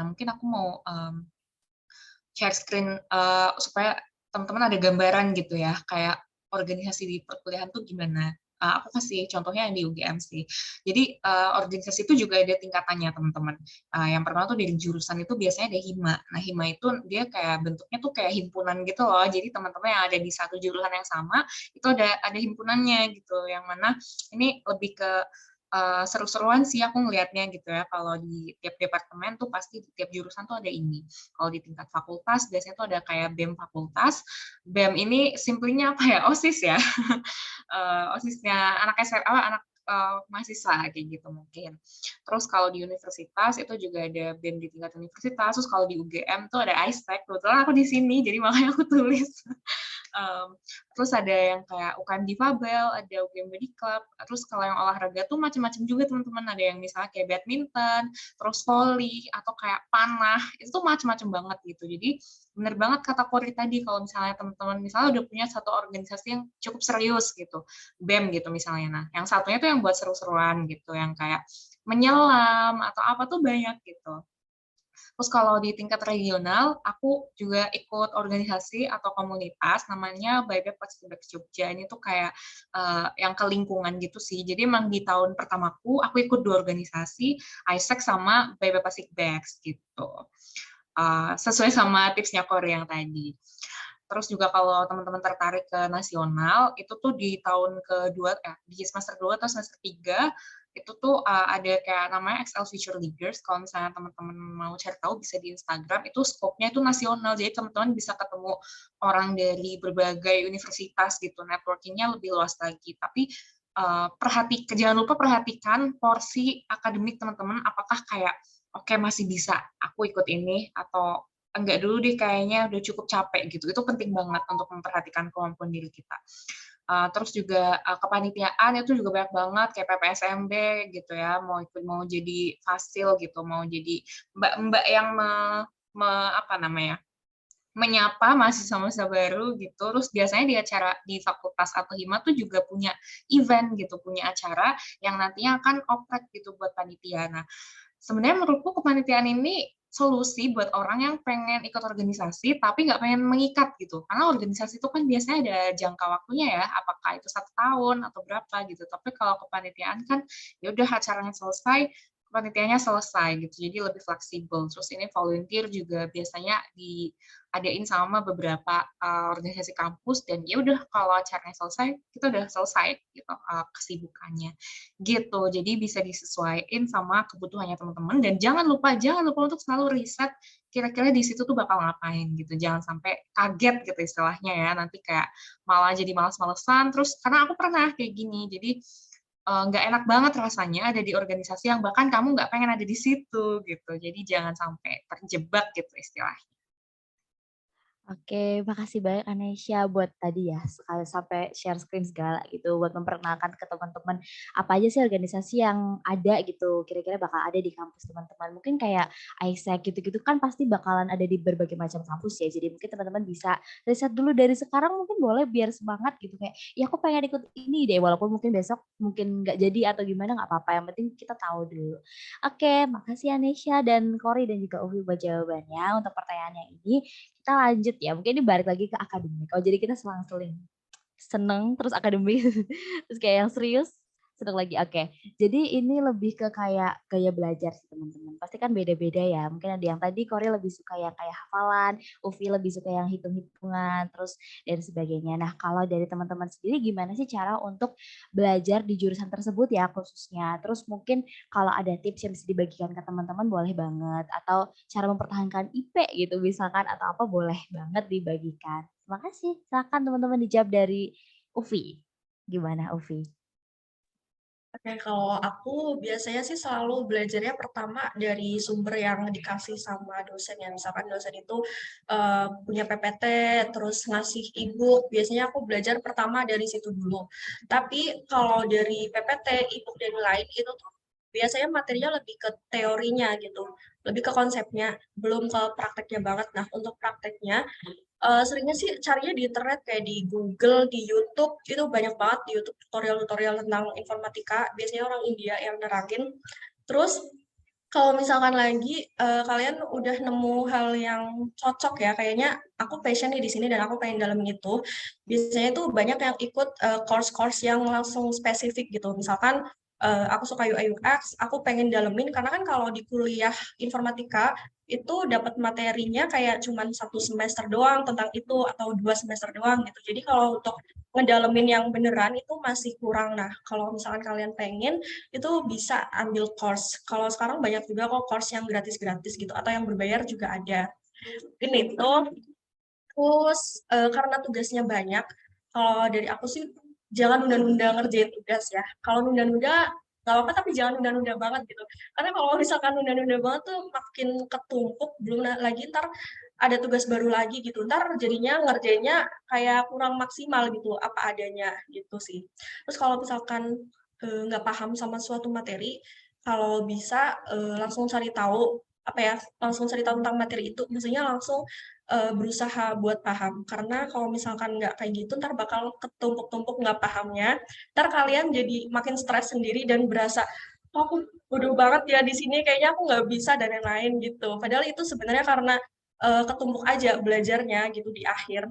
Nah, mungkin aku mau, share screen, supaya teman-teman ada gambaran gitu ya, kayak organisasi di perkuliahan tuh gimana. Aku kasih contohnya yang di UGM sih. Jadi, organisasi itu juga ada tingkatannya teman-teman. Yang pertama tuh dari jurusan itu biasanya ada hima. Nah, hima itu dia kayak bentuknya tuh kayak himpunan gitu loh. Jadi teman-teman yang ada di satu jurusan yang sama, itu ada himpunannya gitu, yang mana ini lebih ke seru-seruan sih aku ngelihatnya gitu ya, kalau di tiap departemen tuh pasti di tiap jurusan tuh ada ini. Kalau di tingkat fakultas biasanya tuh ada kayak BEM fakultas. BEM ini simpelnya apa ya, OSIS ya, OSISnya anak SMA, anak, mahasiswa kayak gitu mungkin. Terus kalau di universitas itu juga ada BEM di tingkat universitas, terus kalau di UGM tuh ada ISTEC, kebetulan aku di sini jadi makanya aku tulis. Um, Terus ada yang kayak UKM Difabel, ada UGM Body Club, terus kalau yang olahraga tuh macam-macam juga teman-teman, ada yang misalnya kayak badminton, terus volley, atau kayak panah, itu tuh macam-macam banget gitu. Jadi bener banget kata Kori tadi, kalau misalnya teman-teman misalnya udah punya satu organisasi yang cukup serius gitu, BEM gitu misalnya, nah yang satunya tuh yang buat seru-seruan gitu, yang kayak menyelam atau apa tuh banyak gitu. Terus kalau di tingkat regional, aku juga ikut organisasi atau komunitas namanya Buyback Plastic Bags Jogja. Ini tuh kayak yang ke lingkungan gitu sih. Jadi emang di tahun pertamaku, aku ikut 2 organisasi, ISEC sama Buyback Plastic Bags gitu. Sesuai sama tipsnya Korea yang tadi. Terus juga kalau teman-teman tertarik ke nasional, itu tuh di tahun kedua, di semester 2 atau semester 3, itu tuh ada kayak namanya XL Future Leaders. Kalau misalnya teman-teman mau cari tahu bisa di Instagram, itu scope-nya itu nasional. Jadi teman-teman bisa ketemu orang dari berbagai universitas gitu, networking-nya lebih luas lagi. Tapi jangan lupa perhatikan porsi akademik teman-teman, apakah kayak, oke masih bisa aku ikut ini, atau enggak dulu deh kayaknya udah cukup capek gitu. Itu penting banget untuk memperhatikan kemampuan diri kita. Terus juga kepanitiaan itu juga banyak banget kayak PPSMB gitu ya, mau jadi fasil gitu, mau jadi mbak-mbak yang apa namanya, menyapa mahasiswa-mahasiswa baru gitu. Terus biasanya di acara di fakultas atau hima tuh juga punya event gitu, punya acara yang nantinya akan oprek gitu buat panitia. Nah, sebenarnya menurutku kepanitiaan ini solusi buat orang yang pengen ikut organisasi tapi nggak pengen mengikat gitu. Karena organisasi itu kan biasanya ada jangka waktunya ya, apakah itu 1 tahun atau berapa gitu. Tapi kalau kepanitiaan kan ya udah acaranya selesai, kepanitiaannya selesai gitu. Jadi lebih fleksibel. Terus ini volunteer juga biasanya diadain sama beberapa organisasi kampus dan ya udah kalau acaranya selesai, kita udah selesai gitu kesibukannya gitu. Jadi bisa disesuaikan sama kebutuhannya teman-teman dan jangan lupa untuk selalu riset kira-kira di situ tuh bakal ngapain gitu. Jangan sampai kaget gitu istilahnya ya, nanti kayak malah jadi malas-malesan terus karena aku pernah kayak gini. Jadi nggak enak banget rasanya ada di organisasi yang bahkan kamu nggak pengen ada di situ gitu. Jadi jangan sampai terjebak gitu istilahnya. Oke, makasih banyak Anesya buat tadi ya, sekali sampai share screen segala gitu, buat memperkenalkan ke teman-teman apa aja sih organisasi yang ada gitu, kira-kira bakal ada di kampus teman-teman. Mungkin kayak ISEC gitu-gitu kan pasti bakalan ada di berbagai macam kampus ya, jadi mungkin teman-teman bisa riset dulu dari sekarang mungkin boleh biar semangat gitu, kayak, ya aku pengen ikut ini deh, walaupun mungkin besok mungkin nggak jadi atau gimana nggak apa-apa, yang penting kita tahu dulu. Oke, makasih Anesya dan Kori dan juga Uvi buat jawabannya untuk pertanyaan yang ini. Kita lanjut ya, mungkin ini balik lagi ke akademik. Oh, jadi kita selang-seling. Seneng, terus akademik, terus kayak yang serius, seneng lagi. Oke, jadi ini lebih ke kayak gaya belajar sih teman-teman. Pasti kan beda-beda ya. Mungkin ada yang tadi Korea lebih suka yang kayak hafalan, Uvi lebih suka yang hitung-hitungan, terus dan sebagainya. Nah, kalau dari teman-teman sendiri gimana sih cara untuk belajar di jurusan tersebut ya khususnya? Terus mungkin kalau ada tips yang bisa dibagikan ke teman-teman boleh banget. Atau cara mempertahankan IP gitu misalkan atau apa boleh banget dibagikan. Terima kasih. Silakan teman-teman dijawab dari Uvi. Gimana Uvi? Oke, kalau aku biasanya sih selalu belajarnya pertama dari sumber yang dikasih sama dosen ya. Misalkan dosen itu punya PPT, terus ngasih e-book. Biasanya aku belajar pertama dari situ dulu. Tapi kalau dari PPT, e-book dan lain itu tuh biasanya materinya lebih ke teorinya gitu, lebih ke konsepnya, belum ke prakteknya banget. Nah, untuk prakteknya seringnya sih carinya di internet kayak di Google, di YouTube, itu banyak banget di YouTube tutorial-tutorial tentang informatika, biasanya orang India yang nerangin. Terus kalau misalkan lagi kalian udah nemu hal yang cocok ya, kayaknya aku passion nih di sini dan aku pengen dalamin itu. Biasanya tuh banyak yang ikut course-course yang langsung spesifik gitu. Misalkan aku suka UI UX, aku pengen dalemin karena kan kalau di kuliah informatika itu dapat materinya kayak cuman 1 semester doang tentang itu atau 2 semester doang gitu. Jadi kalau untuk ngedalemin yang beneran itu masih kurang. Nah, kalau misalkan kalian pengen itu bisa ambil course. Kalau sekarang banyak juga kok course yang gratis-gratis gitu atau yang berbayar juga ada. Ini tuh terus karena tugasnya banyak, kalau dari aku sih jangan nunda-nunda ngerjain tugas ya. Kalau nunda-nunda nggak apa-apa tapi jangan nunda-nunda banget gitu. Karena kalau misalkan nunda-nunda banget tuh makin ketumpuk, belum lagi ntar ada tugas baru lagi gitu. Ntar jadinya ngerjainnya kayak kurang maksimal gitu, apa adanya gitu sih. Terus kalau misalkan nggak paham sama suatu materi, kalau bisa langsung cari tahu apa ya, langsung cari tahu tentang materi itu, maksudnya langsung berusaha buat paham. Karena kalau misalkan nggak kayak gitu, ntar bakal ketumpuk-tumpuk nggak pahamnya. Ntar kalian jadi makin stres sendiri dan berasa, oh, aku bodoh banget ya di sini, kayaknya aku nggak bisa dan lain-lain gitu. Padahal itu sebenarnya karena ketumpuk aja belajarnya gitu di akhir.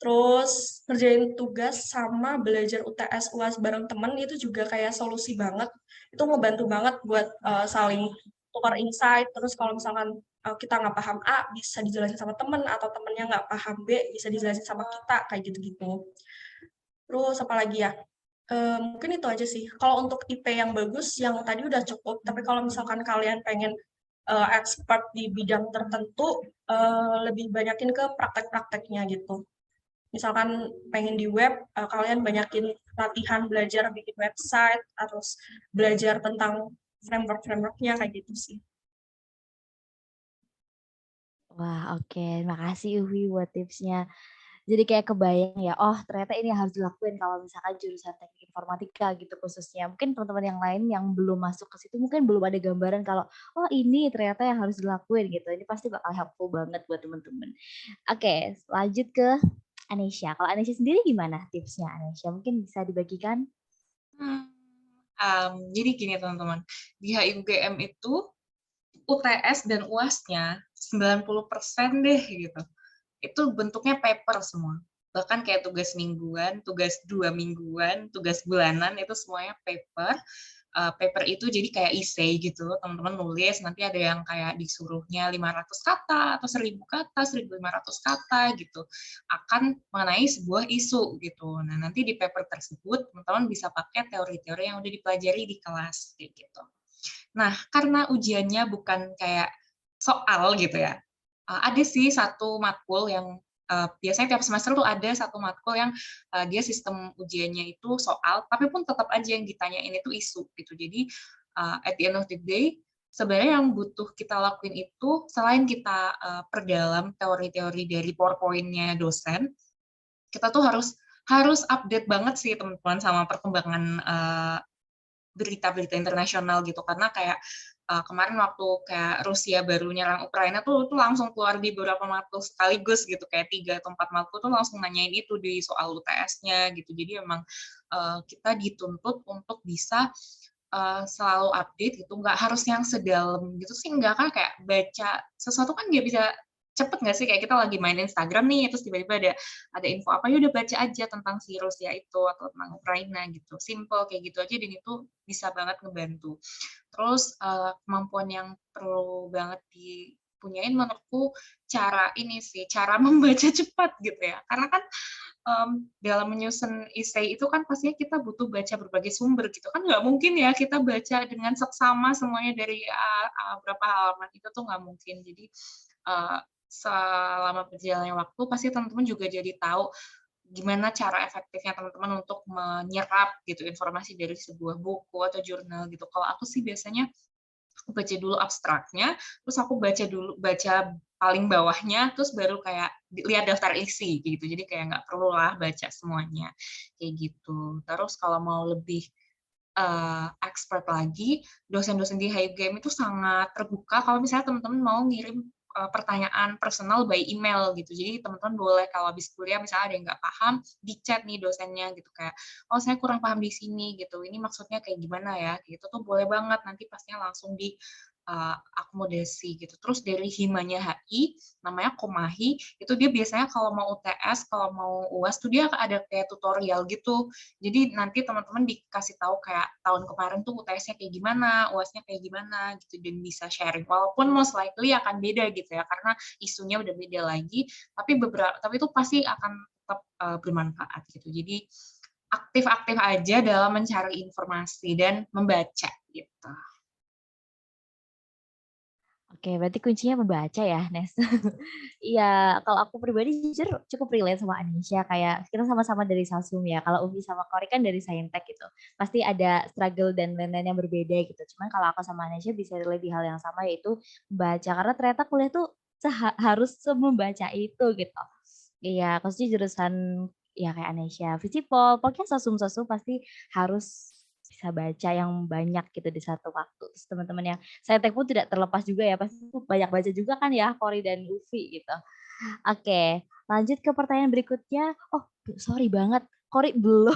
Terus ngerjain tugas sama belajar UTS UAS bareng temen itu juga kayak solusi banget. Itu ngebantu banget buat saling tukar insight. Terus kalau misalkan kita nggak paham A, bisa dijelasin sama temen, atau temennya nggak paham B, bisa dijelasin sama kita, kayak gitu-gitu. Terus apa lagi ya? Mungkin itu aja sih. Kalau untuk IP yang bagus, yang tadi udah cukup. Tapi kalau misalkan kalian pengen expert di bidang tertentu, lebih banyakin ke praktek-prakteknya gitu. Misalkan pengen di web, kalian banyakin latihan belajar bikin website, terus belajar tentang framework-frameworknya kayak gitu sih. Wah, oke. Makasih Uvi buat tipsnya. Jadi kayak kebayang ya, oh ternyata ini yang harus dilakuin kalau misalkan jurusan teknik informatika gitu khususnya. Mungkin teman-teman yang lain yang belum masuk ke situ mungkin belum ada gambaran kalau, oh ini ternyata yang harus dilakuin gitu. Ini pasti bakal helpful banget buat teman-teman. Oke, lanjut ke Anesya. Kalau Anesya sendiri gimana tipsnya Anesya? Mungkin bisa dibagikan? Jadi gini teman-teman, di HIUGM itu UTS dan UAS-nya 90% deh gitu. Itu bentuknya paper semua. Bahkan kayak tugas mingguan, tugas 2 mingguan, tugas bulanan itu semuanya paper. Paper itu jadi kayak essay gitu, teman-teman nulis, nanti ada yang kayak disuruhnya 500 kata atau 1000 kata, 1500 kata gitu, akan mengenai sebuah isu gitu. Nah, nanti di paper tersebut teman-teman bisa pakai teori-teori yang udah dipelajari di kelas kayak gitu. Nah, karena ujiannya bukan kayak soal gitu ya, ada sih satu matkul yang biasanya tiap semester tuh ada satu matkul yang dia sistem ujiannya itu soal, tapi pun tetap aja yang ditanyain itu isu gitu. Jadi at the end of the day sebenarnya yang butuh kita lakuin itu selain kita perdalam teori-teori dari PowerPoint-nya dosen, kita tuh harus update banget sih teman-teman sama perkembangan berita-berita internasional gitu, karena kayak kemarin waktu kayak Rusia baru nyerang Ukraina tuh langsung keluar di beberapa makro sekaligus gitu, kayak 3 atau 4 makro tuh langsung nanyain itu di soal UTS-nya gitu. Jadi emang kita dituntut untuk bisa selalu update gitu, nggak harus yang sedalam gitu sih, nggak, kan kayak baca sesuatu kan nggak bisa cepet nggak sih, kayak kita lagi main Instagram nih, terus tiba-tiba ada info apa, ya udah baca aja tentang si Rusia itu atau tentang Ukraina gitu, simple kayak gitu aja, dan itu bisa banget ngebantu. Terus kemampuan yang perlu banget dipunyain menurutku cara ini sih, cara membaca cepat gitu ya, karena kan dalam menyusun essay itu kan pastinya kita butuh baca berbagai sumber gitu kan, nggak mungkin ya kita baca dengan seksama semuanya dari berapa halaman, itu tuh nggak mungkin. Jadi selama berjalannya waktu pasti teman-teman juga jadi tahu gimana cara efektifnya teman-teman untuk menyerap gitu informasi dari sebuah buku atau jurnal gitu. Kalau aku sih biasanya aku baca dulu abstraknya, terus aku baca paling bawahnya, terus baru kayak lihat daftar isi gitu. Jadi kayak nggak perlulah baca semuanya kayak gitu. Terus kalau mau lebih expert lagi, dosen-dosen di HUGM itu sangat terbuka kalau misalnya teman-teman mau ngirim pertanyaan personal by email gitu. Jadi teman-teman boleh kalau habis kuliah misalnya ada yang nggak paham, di chat nih dosennya gitu, kayak, "Oh saya kurang paham di sini," gitu, "ini maksudnya kayak gimana ya?" Gitu tuh boleh banget, nanti pastinya langsung di akomodasi gitu. Terus dari himanya HI, namanya Komahi, itu dia biasanya kalau mau UTS, kalau mau UAS tuh dia ada kayak tutorial gitu. Jadi nanti teman-teman dikasih tahu kayak tahun kemarin tuh UTS-nya kayak gimana, UAS-nya kayak gimana gitu, dan bisa sharing. Walaupun most likely akan beda gitu ya, karena isunya udah beda lagi, tapi itu pasti akan tetap bermanfaat gitu. Jadi aktif-aktif aja dalam mencari informasi dan membaca gitu. Oke, berarti kuncinya membaca ya, Nes. Iya, kalau aku pribadi jujur cukup relate sama Anisha, kayak kita sama-sama dari Sasum ya. Kalau Umi sama Kori kan dari Saintek gitu. Pasti ada struggle dan lain-lain yang berbeda gitu. Cuman kalau aku sama Anisha bisa relate di hal yang sama, yaitu membaca. Karena ternyata kuliah tuh harus membaca itu gitu. Iya, khususnya jurusan ya kayak Anisha, Visipol, pokoknya Sasum-Sasum pasti harus bisa baca yang banyak gitu di satu waktu. Terus teman-teman yang Saintek pun tidak terlepas juga ya, pasti banyak baca juga kan ya, Kori dan Ufi gitu. Oke, lanjut ke pertanyaan berikutnya. Oh, sorry banget, Kori belum.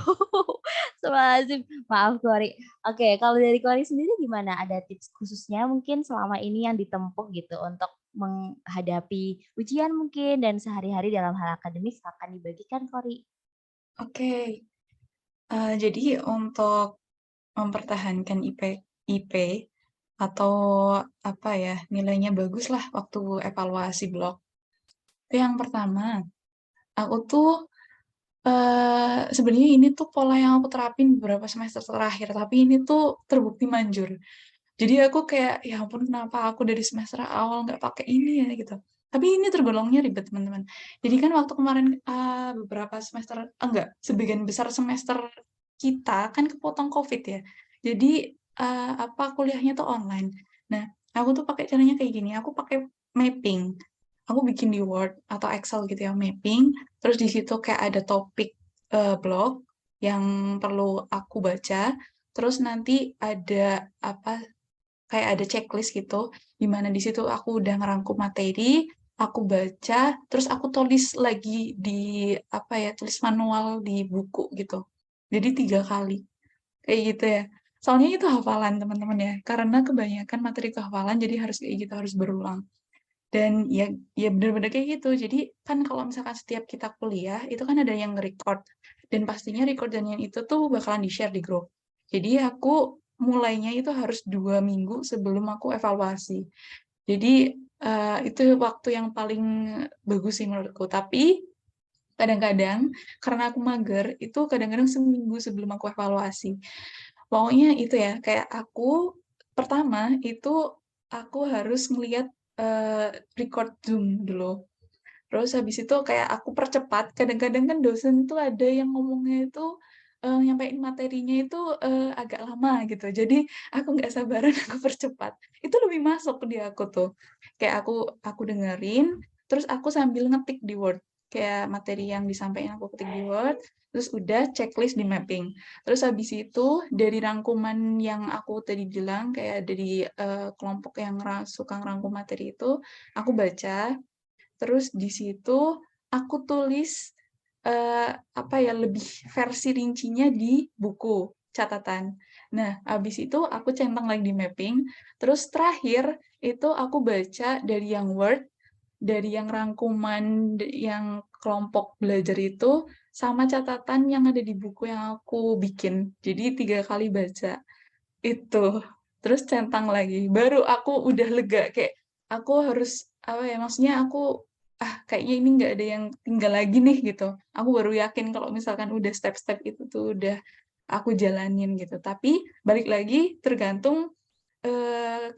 Astagfirullahaladzim, maaf Kori. Oke, kalau dari Kori sendiri gimana? Ada tips khususnya mungkin selama ini yang ditempuh gitu untuk menghadapi ujian mungkin dan sehari-hari dalam hal akademik akan dibagikan Kori. Oke, jadi untuk mempertahankan IP atau apa ya, nilainya bagus lah waktu evaluasi blog. Itu yang pertama, aku tuh sebenarnya ini tuh pola yang aku terapin beberapa semester terakhir, tapi ini tuh terbukti manjur. Jadi aku kayak, ya ampun kenapa aku dari semester awal nggak pakai ini ya gitu. Tapi ini tergolongnya ribet teman-teman. Jadi kan waktu kemarin beberapa semester, enggak, sebagian besar semester kita kan kepotong COVID ya. Jadi kuliahnya tuh online. Nah, aku tuh pakai caranya kayak gini. Aku pakai mapping. Aku bikin di Word atau Excel gitu ya, mapping. Terus di situ kayak ada topik blog yang perlu aku baca. Terus nanti ada kayak ada checklist gitu, di mana di situ aku udah ngerangkum materi, aku baca, terus aku tulis lagi di tulis manual di buku gitu. Jadi 3 kali, kayak gitu ya. Soalnya itu hafalan teman-teman ya, karena kebanyakan materi itu hafalan, jadi harus kayak gitu, harus berulang. Dan ya bener-bener kayak gitu. Jadi kan kalau misalkan setiap kita kuliah, itu kan ada yang nge-record, dan pastinya recordannya itu tuh bakalan di-share di grup. Jadi aku mulainya itu harus 2 minggu sebelum aku evaluasi. Jadi, itu waktu yang paling bagus sih menurutku. Tapi kadang-kadang karena aku mager, itu kadang-kadang seminggu sebelum aku evaluasi. Pokoknya itu ya, kayak aku pertama itu aku harus ngelihat, record Zoom dulu. Terus habis itu kayak aku percepat, kadang-kadang kan dosen tuh ada yang ngomongnya itu nyampein materinya itu, agak lama gitu. Jadi aku nggak sabaran aku percepat. Itu lebih masuk di aku tuh. Kayak aku dengerin, terus aku sambil ngetik di Word. Kayak materi yang disampaikan aku ketik di Word, terus udah checklist di mapping. Terus habis itu dari rangkuman yang aku tadi bilang kayak dari, kelompok yang suka ngerangkum materi itu, aku baca, terus di situ aku tulis, apa ya, lebih versi rincinya di buku catatan. Nah, habis itu aku centang lagi di mapping, terus terakhir itu aku baca dari yang Word, dari yang rangkuman yang kelompok belajar itu, sama catatan yang ada di buku yang aku bikin. Jadi 3 kali baca, itu. Terus centang lagi, baru aku udah lega, kayak aku harus, apa ya, maksudnya aku, kayaknya ini nggak ada yang tinggal lagi nih, gitu. Aku baru yakin kalau misalkan udah step-step itu tuh udah aku jalanin, gitu. Tapi balik lagi tergantung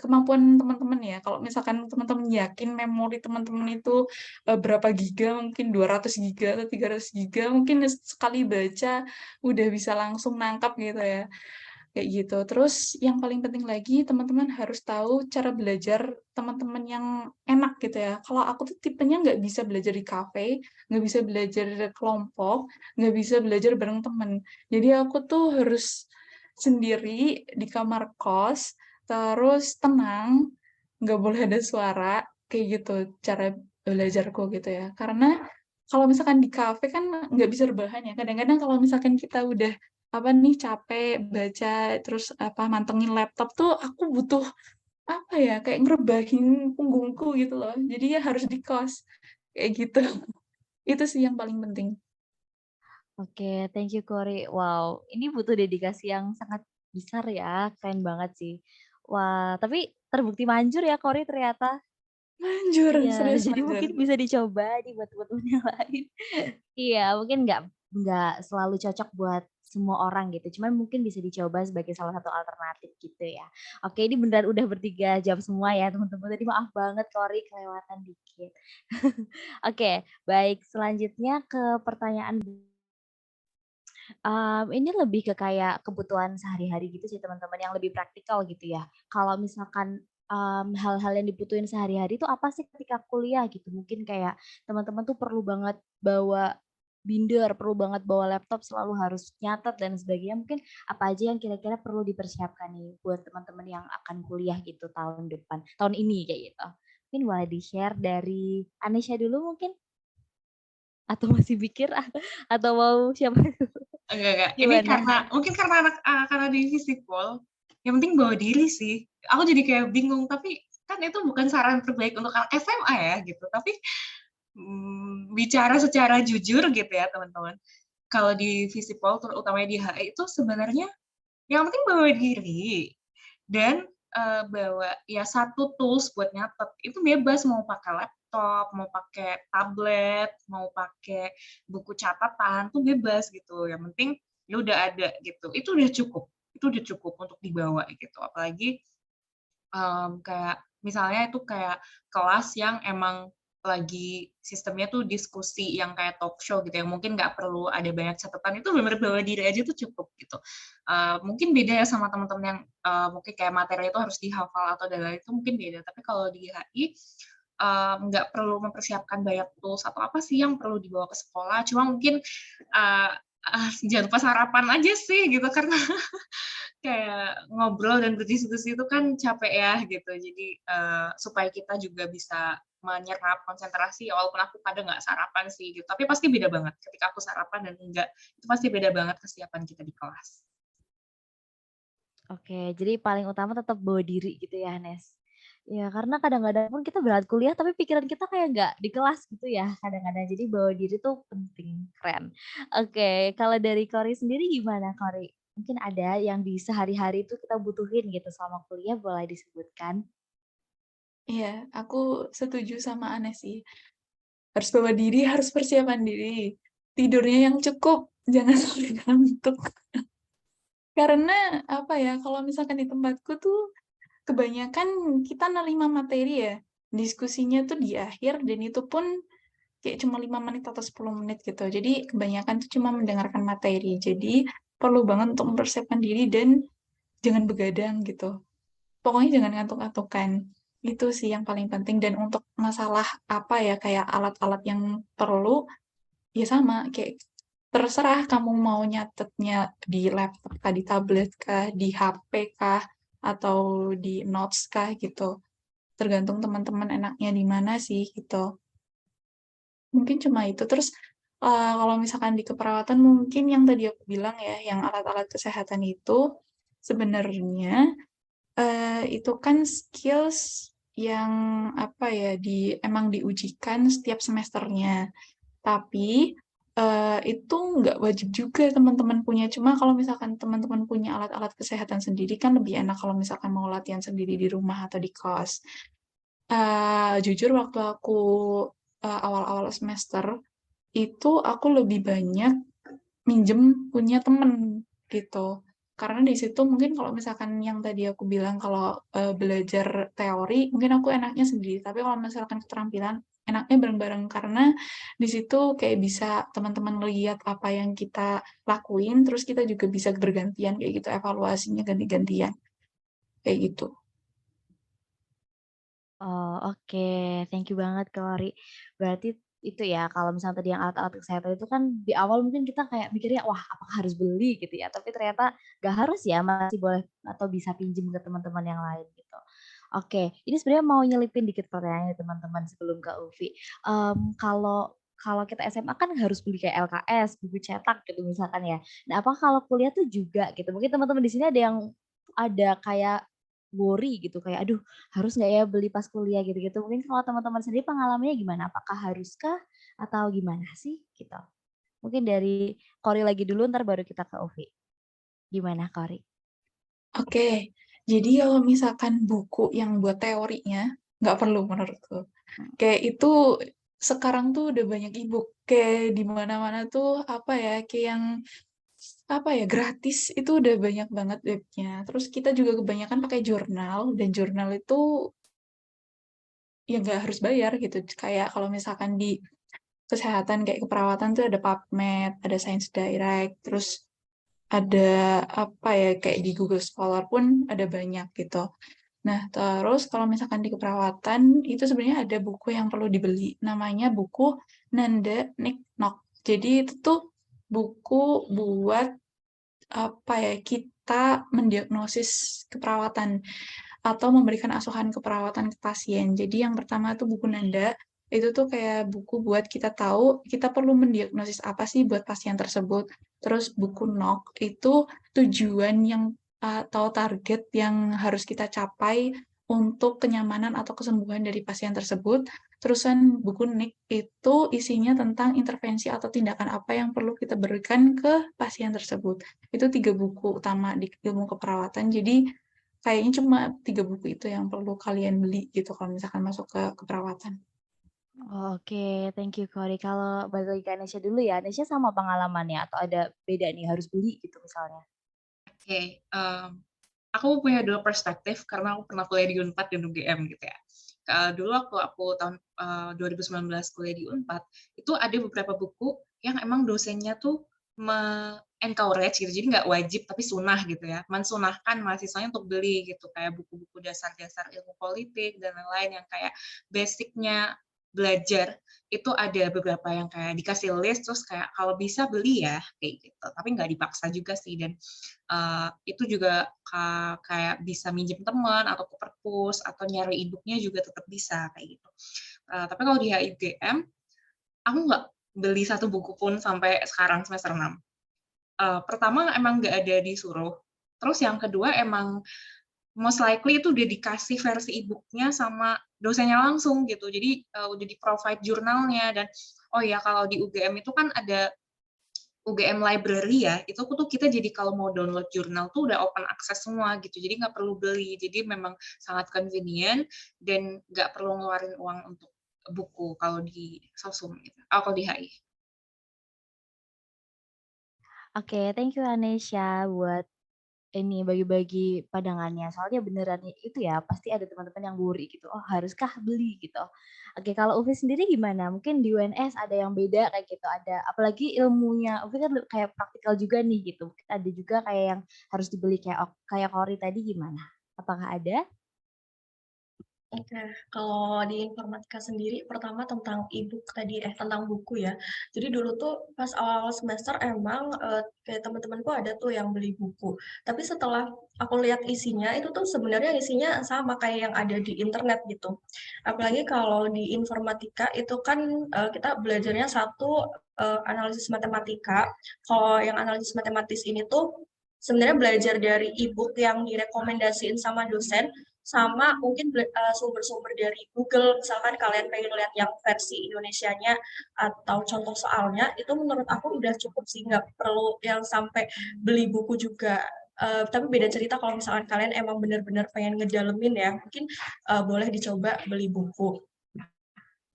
kemampuan teman-teman ya. Kalau misalkan teman-teman yakin memori teman-teman itu, berapa giga, mungkin 200 giga atau 300 giga, mungkin sekali baca udah bisa langsung nangkap gitu ya, kayak gitu. Terus yang paling penting lagi teman-teman harus tahu cara belajar teman-teman yang enak gitu ya. Kalau aku tuh tipenya nggak bisa belajar di kafe, nggak bisa belajar kelompok, nggak bisa belajar bareng temen. Jadi aku tuh harus sendiri di kamar kos, terus tenang, nggak boleh ada suara, kayak gitu cara belajarku gitu ya. Karena kalau misalkan di kafe kan nggak bisa rebahan ya. Kadang-kadang kalau misalkan kita udah apa nih capek baca terus apa mantengin laptop tuh aku butuh apa ya kayak ngerebahin punggungku gitu loh. Jadi ya harus di kos kayak gitu. Itu sih yang paling penting. Oke, thank you Kori. Wow, ini butuh dedikasi yang sangat besar ya, keren banget sih. Wah, tapi terbukti manjur ya Kori ternyata. Manjur, Iya, serius jadi manjur. mungkin bisa dicoba nih buat teman-teman yang lain. Iya, mungkin nggak selalu cocok buat semua orang gitu, cuman mungkin bisa dicoba sebagai salah satu alternatif gitu ya. Oke, ini beneran udah bertiga jam semua ya teman-teman, tadi maaf banget Kori kelewatan dikit. Oke, baik selanjutnya ke pertanyaan ini lebih ke kayak kebutuhan sehari-hari gitu sih teman-teman, yang lebih praktikal gitu ya. Kalau misalkan, hal-hal yang dibutuhin sehari-hari itu apa sih ketika kuliah gitu? Mungkin kayak teman-teman tuh perlu banget bawa binder, perlu banget bawa laptop, selalu harus nyatet dan sebagainya. Mungkin apa aja yang kira-kira perlu dipersiapkan nih buat teman-teman yang akan kuliah gitu tahun depan, tahun ini kayak gitu? Mungkin boleh di-share dari Anesya dulu mungkin? Atau masih mikir? Atau mau siapa dulu? Enggak. Ini Gimana? mungkin karena di Visipol, yang penting bawa diri sih. Aku jadi kayak bingung, tapi kan itu bukan saran terbaik untuk anak SMA ya gitu. Tapi bicara secara jujur gitu ya teman-teman. Kalau di Visipol, terutamanya di HI itu sebenarnya yang penting bawa diri dan bawa ya satu tools buat nyatet. Itu bebas mau pakai laptop, mau pakai tablet, mau pakai buku catatan tuh bebas gitu. Yang penting ya udah ada gitu. Itu udah cukup. Itu udah cukup untuk dibawa gitu. Apalagi kayak misalnya itu kayak kelas yang emang lagi sistemnya tuh diskusi yang kayak talk show gitu yang mungkin nggak perlu ada banyak catatan itu benar bawa diri aja tuh cukup gitu. Mungkin beda ya sama teman-teman yang mungkin kayak materi itu harus dihafal atau dan lain itu mungkin beda. Tapi kalau di HI nggak perlu mempersiapkan banyak tools atau apa sih yang perlu dibawa ke sekolah. Cuma mungkin jangan lupa sarapan aja sih gitu karena kayak ngobrol dan berdiskusi itu kan capek ya gitu. Jadi supaya kita juga bisa menyerap konsentrasi walaupun aku kadang nggak sarapan sih gitu. Tapi pasti beda banget ketika aku sarapan dan enggak. Itu pasti beda banget kesiapan kita di kelas. Oke, jadi paling utama tetap bawa diri gitu ya, Nes? Ya, karena kadang-kadang pun kita berangkat kuliah, tapi pikiran kita kayak nggak di kelas gitu ya, kadang-kadang. Jadi bawa diri tuh penting, keren. Oke, kalau dari Kori sendiri gimana, Kori? Mungkin ada yang di sehari-hari itu kita butuhin gitu selama kuliah, boleh disebutkan? Iya, aku setuju sama Aneh sih. Harus bawa diri, harus persiapan diri. Tidurnya yang cukup, jangan sampai ngantuk. Karena apa ya, kalau misalkan di tempatku tuh kebanyakan kita nerima materi ya. Diskusinya tuh di akhir dan itu pun kayak cuma 5 menit atau 10 menit gitu. Jadi kebanyakan tuh cuma mendengarkan materi. Jadi perlu banget untuk mempersiapkan diri dan jangan begadang gitu. Pokoknya jangan ngantuk-ngantukan. Itu sih yang paling penting. Dan untuk masalah apa ya, kayak alat-alat yang perlu, ya sama, kayak terserah kamu mau nyatetnya di laptop kah, di tablet kah, di HP kah, atau di notes kah gitu. Tergantung teman-teman enaknya di mana sih gitu. Mungkin cuma itu. Terus kalau misalkan di keperawatan mungkin yang tadi aku bilang ya, yang alat-alat kesehatan itu sebenarnya itu kan skills yang apa ya, emang diujikan setiap semesternya. Tapi itu nggak wajib juga teman-teman punya. Cuma kalau misalkan teman-teman punya alat-alat kesehatan sendiri kan lebih enak kalau misalkan mau latihan sendiri di rumah atau di kos. Jujur waktu aku awal-awal semester itu aku lebih banyak minjem punya temen gitu. Karena di situ mungkin kalau misalkan yang tadi aku bilang kalau belajar teori mungkin aku enaknya sendiri. Tapi kalau misalkan keterampilan enaknya bareng-bareng karena di situ kayak bisa teman-teman lihat apa yang kita lakuin, terus kita juga bisa bergantian kayak gitu, evaluasinya ganti-gantian kayak gitu. Oh, oke. Thank you banget, Kak. Berarti itu ya, kalau misalnya tadi yang alat-alat kesehatan itu kan di awal mungkin kita kayak mikirnya, wah apakah harus beli gitu ya. Tapi ternyata gak harus ya, masih boleh atau bisa pinjem ke teman-teman yang lain gitu. Oke, ini sebenarnya mau nyelipin dikit pertanyaan nih teman-teman sebelum ke Uvi. Kalau kalau kita SMA kan harus beli kayak LKS, buku cetak gitu misalkan ya. Nah, apa kalau kuliah tuh juga gitu? Mungkin teman-teman di sini ada yang ada kayak worry gitu kayak aduh harus nggak ya beli pas kuliah gitu-gitu. Mungkin kalau teman-teman sendiri pengalamannya gimana? Apakah haruskah atau gimana sih gitu? Mungkin dari Kori lagi dulu ntar baru kita ke Uvi. Gimana Kori? Oke, jadi kalau misalkan buku yang buat teorinya nggak perlu menurutku. Hmm. Kayak itu sekarang tuh udah banyak ebook kayak di mana-mana tuh apa ya, kayak yang apa ya, gratis itu udah banyak banget webnya. Terus kita juga kebanyakan pakai jurnal dan jurnal itu ya nggak harus bayar gitu. Kayak kalau misalkan di kesehatan kayak keperawatan tuh ada PubMed, ada Science Direct, terus ada apa ya, kayak di Google Scholar pun ada banyak gitu. Nah, terus kalau misalkan di keperawatan, itu sebenarnya ada buku yang perlu dibeli. Namanya buku Nanda Nick Nok. Jadi itu tuh buku buat apa ya, kita mendiagnosis keperawatan atau memberikan asuhan keperawatan ke pasien. Jadi yang pertama tuh buku Nanda, itu tuh kayak buku buat kita tahu kita perlu mendiagnosis apa sih buat pasien tersebut. Terus buku NOK itu tujuan yang atau target yang harus kita capai untuk kenyamanan atau kesembuhan dari pasien tersebut. Terusan buku NIK itu isinya tentang intervensi atau tindakan apa yang perlu kita berikan ke pasien tersebut. Itu 3 buku utama di ilmu keperawatan. Jadi kayaknya cuma 3 buku itu yang perlu kalian beli gitu kalau misalkan masuk ke keperawatan. Oke, thank you Kori. Kalau balik lagi ke Anesha dulu ya, Anesha sama pengalamannya atau ada beda nih harus beli gitu misalnya? Oke, aku punya dua perspektif karena aku pernah kuliah di Unpad dan UGM gitu ya. Dulu aku tahun 2019 kuliah di Unpad, itu ada beberapa buku yang emang dosennya tuh encourage gitu, jadi nggak wajib tapi sunah gitu ya, mensunahkan mahasiswanya untuk beli gitu, kayak buku-buku dasar-dasar ilmu politik dan lain-lain yang kayak basicnya belajar itu ada beberapa yang kayak dikasih list terus kayak kalau bisa beli ya kayak gitu, tapi nggak dipaksa juga sih. Dan itu juga kayak bisa minjem teman atau ke perpus atau nyari e-booknya juga tetap bisa kayak gitu. Tapi kalau di HIGM, aku nggak beli satu buku pun sampai sekarang semester 6. Pertama emang nggak ada disuruh. Terus yang kedua emang most likely itu udah dikasih versi e-booknya sama dosennya langsung gitu. Jadi udah di-provide jurnalnya dan oh ya kalau di UGM itu kan ada UGM Library ya, itu tuh kita jadi kalau mau download jurnal tuh udah open access semua gitu, jadi nggak perlu beli. Jadi memang sangat convenient dan nggak perlu ngeluarin uang untuk buku kalau di Sosum gitu. Kalau di HI. Oke, thank you Anesha buat ini bagi-bagi pandangannya. Soalnya beneran itu ya, pasti ada teman-teman yang worry gitu, "Oh haruskah beli?" Gitu. Oke, kalau Uvi sendiri gimana? Mungkin di UNS ada yang beda kayak gitu, ada apalagi ilmunya Uvi kan kayak praktikal juga nih gitu, mungkin ada juga kayak yang harus dibeli kayak Kori tadi gimana? Apakah ada? Oke, kalau di informatika sendiri, pertama tentang e-book tadi, tentang buku ya. Jadi dulu tuh pas awal-awal semester emang kayak teman-temanku ada tuh yang beli buku. Tapi setelah aku lihat isinya, itu tuh sebenarnya isinya sama kayak yang ada di internet gitu. Apalagi kalau di informatika itu kan kita belajarnya satu analisis matematika. Kalau yang analisis matematis ini tuh sebenarnya belajar dari e-book yang direkomendasiin sama dosen sama mungkin sumber-sumber dari Google, misalkan kalian pengen lihat yang versi Indonesianya atau contoh soalnya, itu menurut aku udah cukup sih, nggak perlu yang sampai beli buku juga. Tapi beda cerita kalau misalkan kalian emang benar-benar pengen ngedalemin ya, mungkin boleh dicoba beli buku.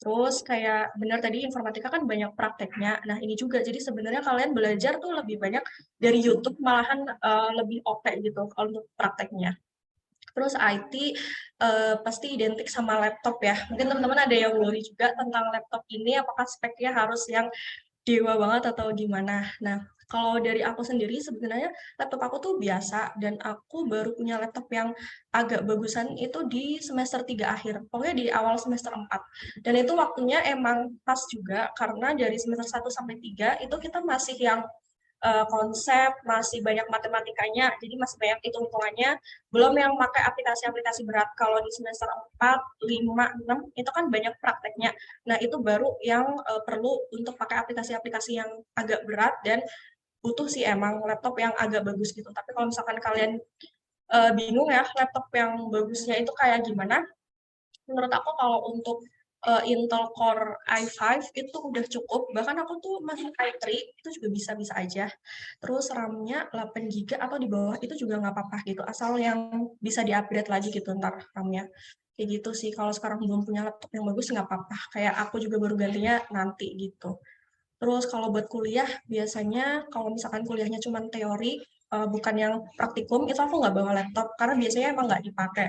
Terus kayak benar tadi informatika kan banyak prakteknya. Nah ini juga, jadi sebenarnya kalian belajar tuh lebih banyak dari YouTube, malahan lebih oke gitu kalau untuk prakteknya. Terus IT pasti identik sama laptop ya. Mungkin teman-teman ada yang worry juga tentang laptop ini, apakah speknya harus yang dewa banget atau gimana. Nah, kalau dari aku sendiri sebenarnya laptop aku tuh biasa dan aku baru punya laptop yang agak bagusan itu di semester 3 akhir. Pokoknya di awal semester 4. Dan itu waktunya emang pas juga karena dari semester 1 sampai 3 itu kita masih yang konsep, masih banyak matematikanya, jadi masih banyak hitung-hitungannya, belum yang pakai aplikasi-aplikasi berat. Kalau di semester 4, 5, 6, itu kan banyak prakteknya. Nah, itu baru yang perlu untuk pakai aplikasi-aplikasi yang agak berat dan butuh sih emang laptop yang agak bagus gitu. Tapi kalau misalkan kalian bingung ya laptop yang bagusnya itu kayak gimana, menurut aku kalau untuk Intel Core i5 itu udah cukup, bahkan aku tuh masih i3 itu juga bisa-bisa aja. Terus RAM-nya 8 GB atau di bawah itu juga nggak apa-apa gitu, asal yang bisa di-upgrade lagi gitu ntar RAM-nya. Kayak gitu sih, kalau sekarang belum punya laptop yang bagus nggak apa-apa, kayak aku juga baru gantinya nanti gitu. Terus kalau buat kuliah, biasanya kalau misalkan kuliahnya cuma teori, bukan yang praktikum, itu aku nggak bawa laptop, karena biasanya emang nggak dipakai.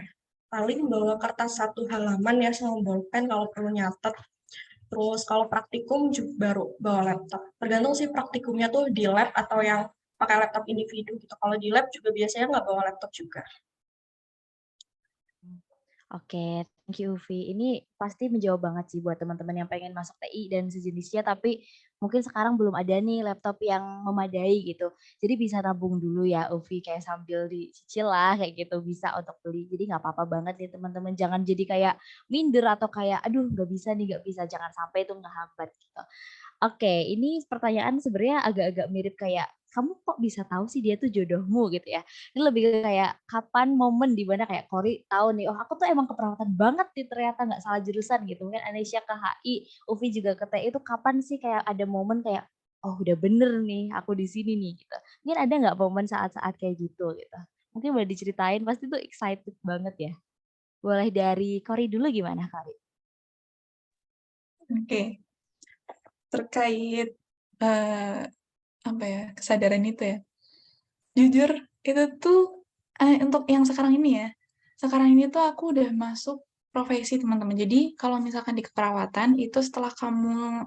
Paling bawa kertas 1 halaman ya sama bolpen kalau perlu nyatet. Terus kalau praktikum juga baru bawa laptop. Tergantung sih praktikumnya tuh di lab atau yang pakai laptop individu gitu. Kalau di lab juga biasanya nggak bawa laptop juga. Oke, thank you Uvi. Ini pasti menjawab banget sih buat teman-teman yang pengen masuk TI dan sejenisnya, tapi mungkin sekarang belum ada nih laptop yang memadai gitu. Jadi bisa nabung dulu ya Uvi, kayak sambil dicicil lah kayak gitu bisa untuk beli. Jadi nggak apa-apa banget nih teman-teman. Jangan jadi kayak minder atau kayak aduh nggak bisa nih nggak bisa. Jangan sampai itu ngehambat gitu. Oke, ini pertanyaan sebenarnya agak-agak mirip kayak, "Kamu kok bisa tahu sih dia tuh jodohmu?" Gitu ya. Ini lebih ke kayak kapan momen di mana kayak Kori tahu nih, "Oh aku tuh emang keperawatan banget nih ternyata nggak salah jurusan," gitu. Mungkin Anesya ke HI, Uvi juga ke TI itu kapan sih kayak ada momen kayak, "Oh udah bener nih aku di sini nih," gitu. Mungkin ada nggak momen saat-saat kayak gitu gitu? Mungkin boleh diceritain pasti tuh excited banget ya. Boleh dari Kori dulu gimana Kori? Oke, terkait, eee, apa ya, kesadaran itu ya, jujur itu tuh, untuk yang sekarang ini ya, sekarang ini tuh aku udah masuk profesi teman-teman. Jadi kalau misalkan di keperawatan itu setelah kamu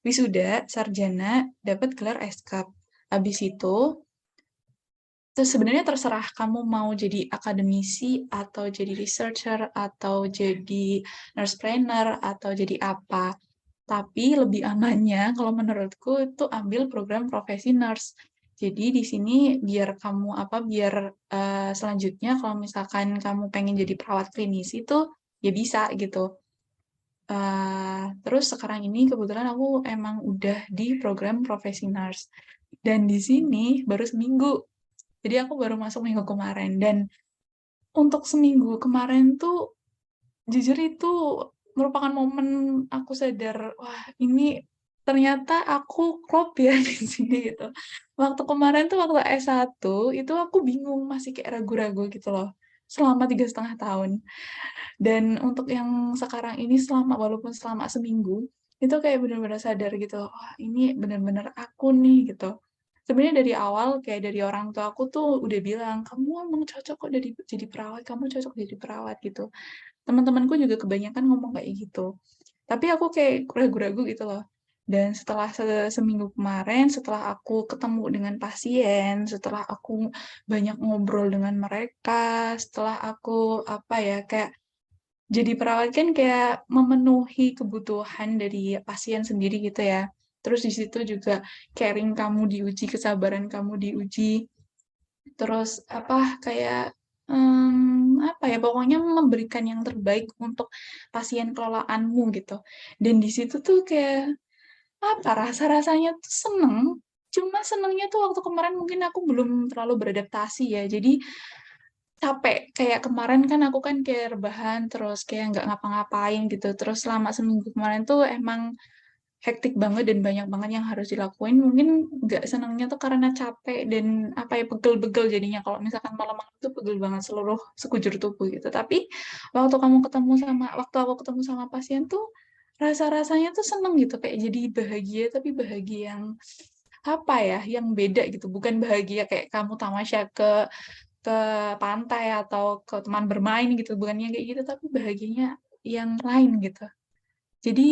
wisuda, sarjana, dapat gelar Eskap. Habis itu, terus sebenarnya terserah kamu mau jadi akademisi, atau jadi researcher, atau jadi nurse planner, atau jadi apa. Tapi lebih amannya kalau menurutku itu ambil program profesi nurse. Jadi di sini biar kamu biar selanjutnya kalau misalkan kamu pengen jadi perawat klinis itu ya bisa gitu. Terus sekarang ini kebetulan aku emang udah di program profesi nurse. Dan di sini baru seminggu. Jadi aku baru masuk minggu kemarin. Dan untuk seminggu kemarin tuh jujur itu merupakan momen aku sadar, wah ini ternyata aku klop ya di sini gitu. Waktu kemarin tuh waktu S1 itu aku bingung, masih kayak ragu-ragu gitu loh, selama 3,5 tahun. Dan untuk yang sekarang ini walaupun selama seminggu, itu kayak bener-bener sadar gitu, wah ini bener-bener aku nih gitu. sebenarnya dari awal kayak dari orang tua aku tuh udah bilang, "Kamu emang cocok kok jadi perawat, kamu cocok jadi perawat," gitu. Teman-temanku juga kebanyakan ngomong kayak gitu. Tapi aku kayak ragu-ragu gitu loh. Dan setelah seminggu kemarin, setelah aku ketemu dengan pasien, setelah aku banyak ngobrol dengan mereka, setelah aku apa ya, kayak jadi perawat kan kayak memenuhi kebutuhan dari pasien sendiri gitu ya. Terus di situ juga caring kamu diuji, kesabaran kamu diuji. Terus apa, kayak, apa ya, pokoknya memberikan yang terbaik untuk pasien kelolaanmu gitu. Dan di situ tuh kayak, apa, rasa-rasanya tuh seneng, cuma senengnya tuh waktu kemarin mungkin aku belum terlalu beradaptasi ya. Jadi capek, kayak kemarin kan aku kan kayak rebahan, terus kayak nggak ngapa-ngapain gitu. Terus selama seminggu kemarin tuh emang hektik banget dan banyak banget yang harus dilakuin. Mungkin nggak senangnya tuh karena capek dan apa ya, pegel-pegel jadinya kalau misalkan malam-malam tuh pegel banget seluruh sekujur tubuh gitu. Tapi waktu aku ketemu sama pasien tuh rasa-rasanya tuh seneng gitu, kayak jadi bahagia tapi bahagia yang apa ya, yang beda gitu. Bukan bahagia kayak kamu tamasya ke pantai atau ke teman bermain gitu, bukannya kayak gitu, tapi bahagianya yang lain gitu. Jadi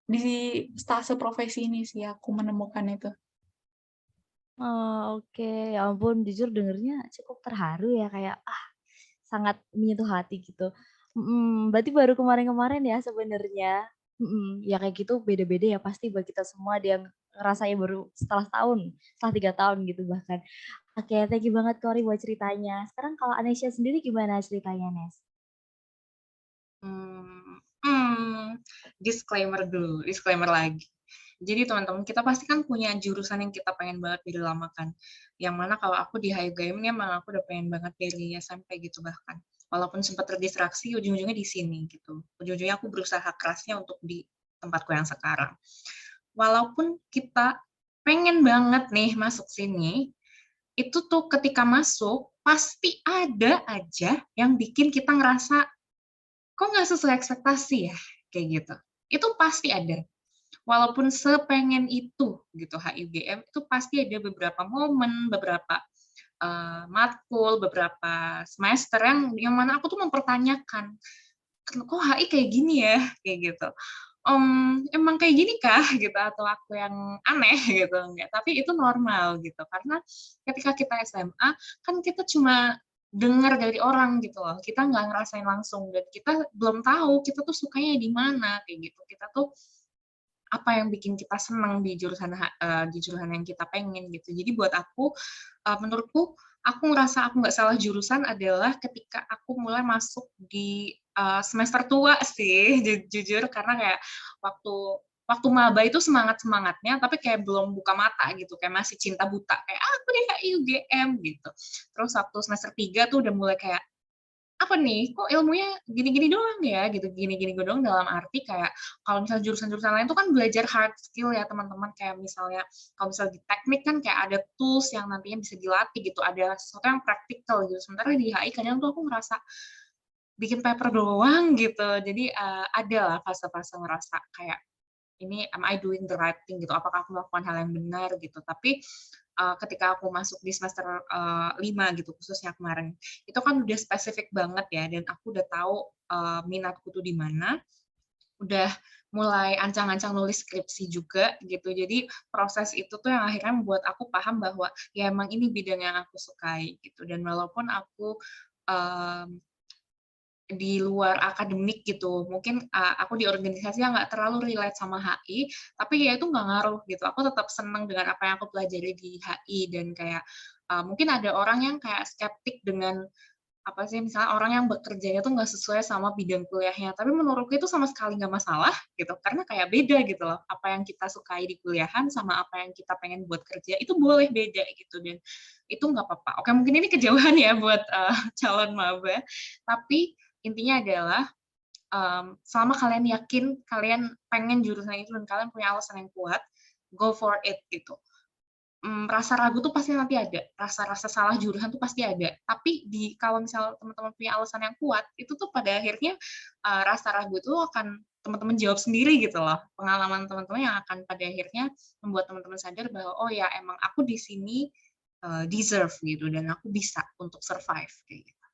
di stase profesi ini sih aku menemukan itu. Oh, oke. Ya ampun, jujur dengernya cukup terharu ya, kayak, sangat menyentuh hati gitu. Berarti baru kemarin-kemarin ya sebenarnya? Ya kayak gitu beda-beda ya pasti buat kita semua, ada yang ngerasain baru setelah tahun, setelah 3 tahun gitu bahkan. Oke, thank you banget Kori buat ceritanya. Sekarang kalau Anesya sendiri gimana ceritanya, Nes? Hmm, hmm, disclaimer dulu, disclaimer lagi. Jadi teman-teman, kita pasti kan punya jurusan yang kita pengen banget dilamakan. Yang mana kalau aku di HUGM ini emang aku udah pengen banget dari SMP gitu bahkan. Walaupun sempat terdistraksi, ujung-ujungnya di sini gitu. Ujung-ujungnya aku berusaha kerasnya untuk di tempatku yang sekarang. Walaupun kita pengen banget nih masuk sini, itu tuh ketika masuk, pasti ada aja yang bikin kita ngerasa kok nggak sesuai ekspektasi ya, kayak gitu. Itu pasti ada. Walaupun sepengen itu gitu HIGM, itu pasti ada beberapa momen, beberapa matkul, beberapa semester yang mana aku tuh mempertanyakan, kok HI kayak gini ya, kayak gitu. Emang kayak gini kah gitu atau aku yang aneh gitu enggak, tapi itu normal gitu karena ketika kita SMA kan kita cuma dengar dari orang gitu loh, kita nggak ngerasain langsung dan kita belum tahu kita tuh sukanya di mana kayak gitu, kita tuh apa yang bikin kita senang di jurusan yang kita pengen gitu. Jadi buat aku, menurutku aku ngerasa aku nggak salah jurusan adalah ketika aku mulai masuk di semester tua sih, jujur karena kayak waktu waktu maba itu semangat-semangatnya, tapi kayak belum buka mata gitu, kayak masih cinta buta, kayak, aku di HIUGM gitu. Terus waktu semester 3 tuh udah mulai kayak, apa nih, kok ilmunya gini-gini doang ya, gitu, gini-gini doang dalam arti kayak, kalau misalnya jurusan-jurusan lain tuh kan belajar hard skill ya teman-teman, kayak misalnya, kalau misalnya di teknik kan kayak ada tools yang nantinya bisa dilatih gitu, ada sesuatu yang praktikal gitu, sementara di HI kadang tuh aku ngerasa, bikin paper doang gitu, jadi, ada lah fase-fase ngerasa kayak, ini am I doing the right thing gitu, apakah aku melakukan hal yang benar gitu. Tapi ketika aku masuk di semester 5 gitu khususnya kemarin, itu kan udah spesifik banget ya dan aku udah tahu minatku tuh di mana, udah mulai ancang-ancang nulis skripsi juga gitu. Jadi proses itu tuh yang akhirnya membuat aku paham bahwa ya emang ini bidang yang aku sukai gitu. Dan walaupun aku um, di luar akademik gitu. Mungkin aku di organisasi yang nggak terlalu relate sama HI, tapi ya itu nggak ngaruh gitu. Aku tetap senang dengan apa yang aku pelajari di HI dan kayak mungkin ada orang yang kayak skeptik dengan apa sih misalnya orang yang bekerjanya tuh nggak sesuai sama bidang kuliahnya. Tapi menurutku itu sama sekali nggak masalah gitu, karena kayak beda gitu loh. Apa yang kita sukai di kuliahan sama apa yang kita pengen buat kerja itu boleh beda gitu dan itu nggak apa-apa. Oke mungkin ini kejauhan ya buat calon maba, tapi intinya adalah selama kalian yakin kalian pengen jurusan itu dan kalian punya alasan yang kuat, go for it gitu. rasa ragu tuh pasti nanti ada, rasa-rasa salah jurusan tuh pasti ada. Tapi kalau misal teman-teman punya alasan yang kuat, itu tuh pada akhirnya rasa ragu itu akan teman-teman jawab sendiri gitu loh. Pengalaman teman-teman yang akan pada akhirnya membuat teman-teman sadar bahwa oh ya emang aku di sini deserve gitu dan aku bisa untuk survive kayak gitu.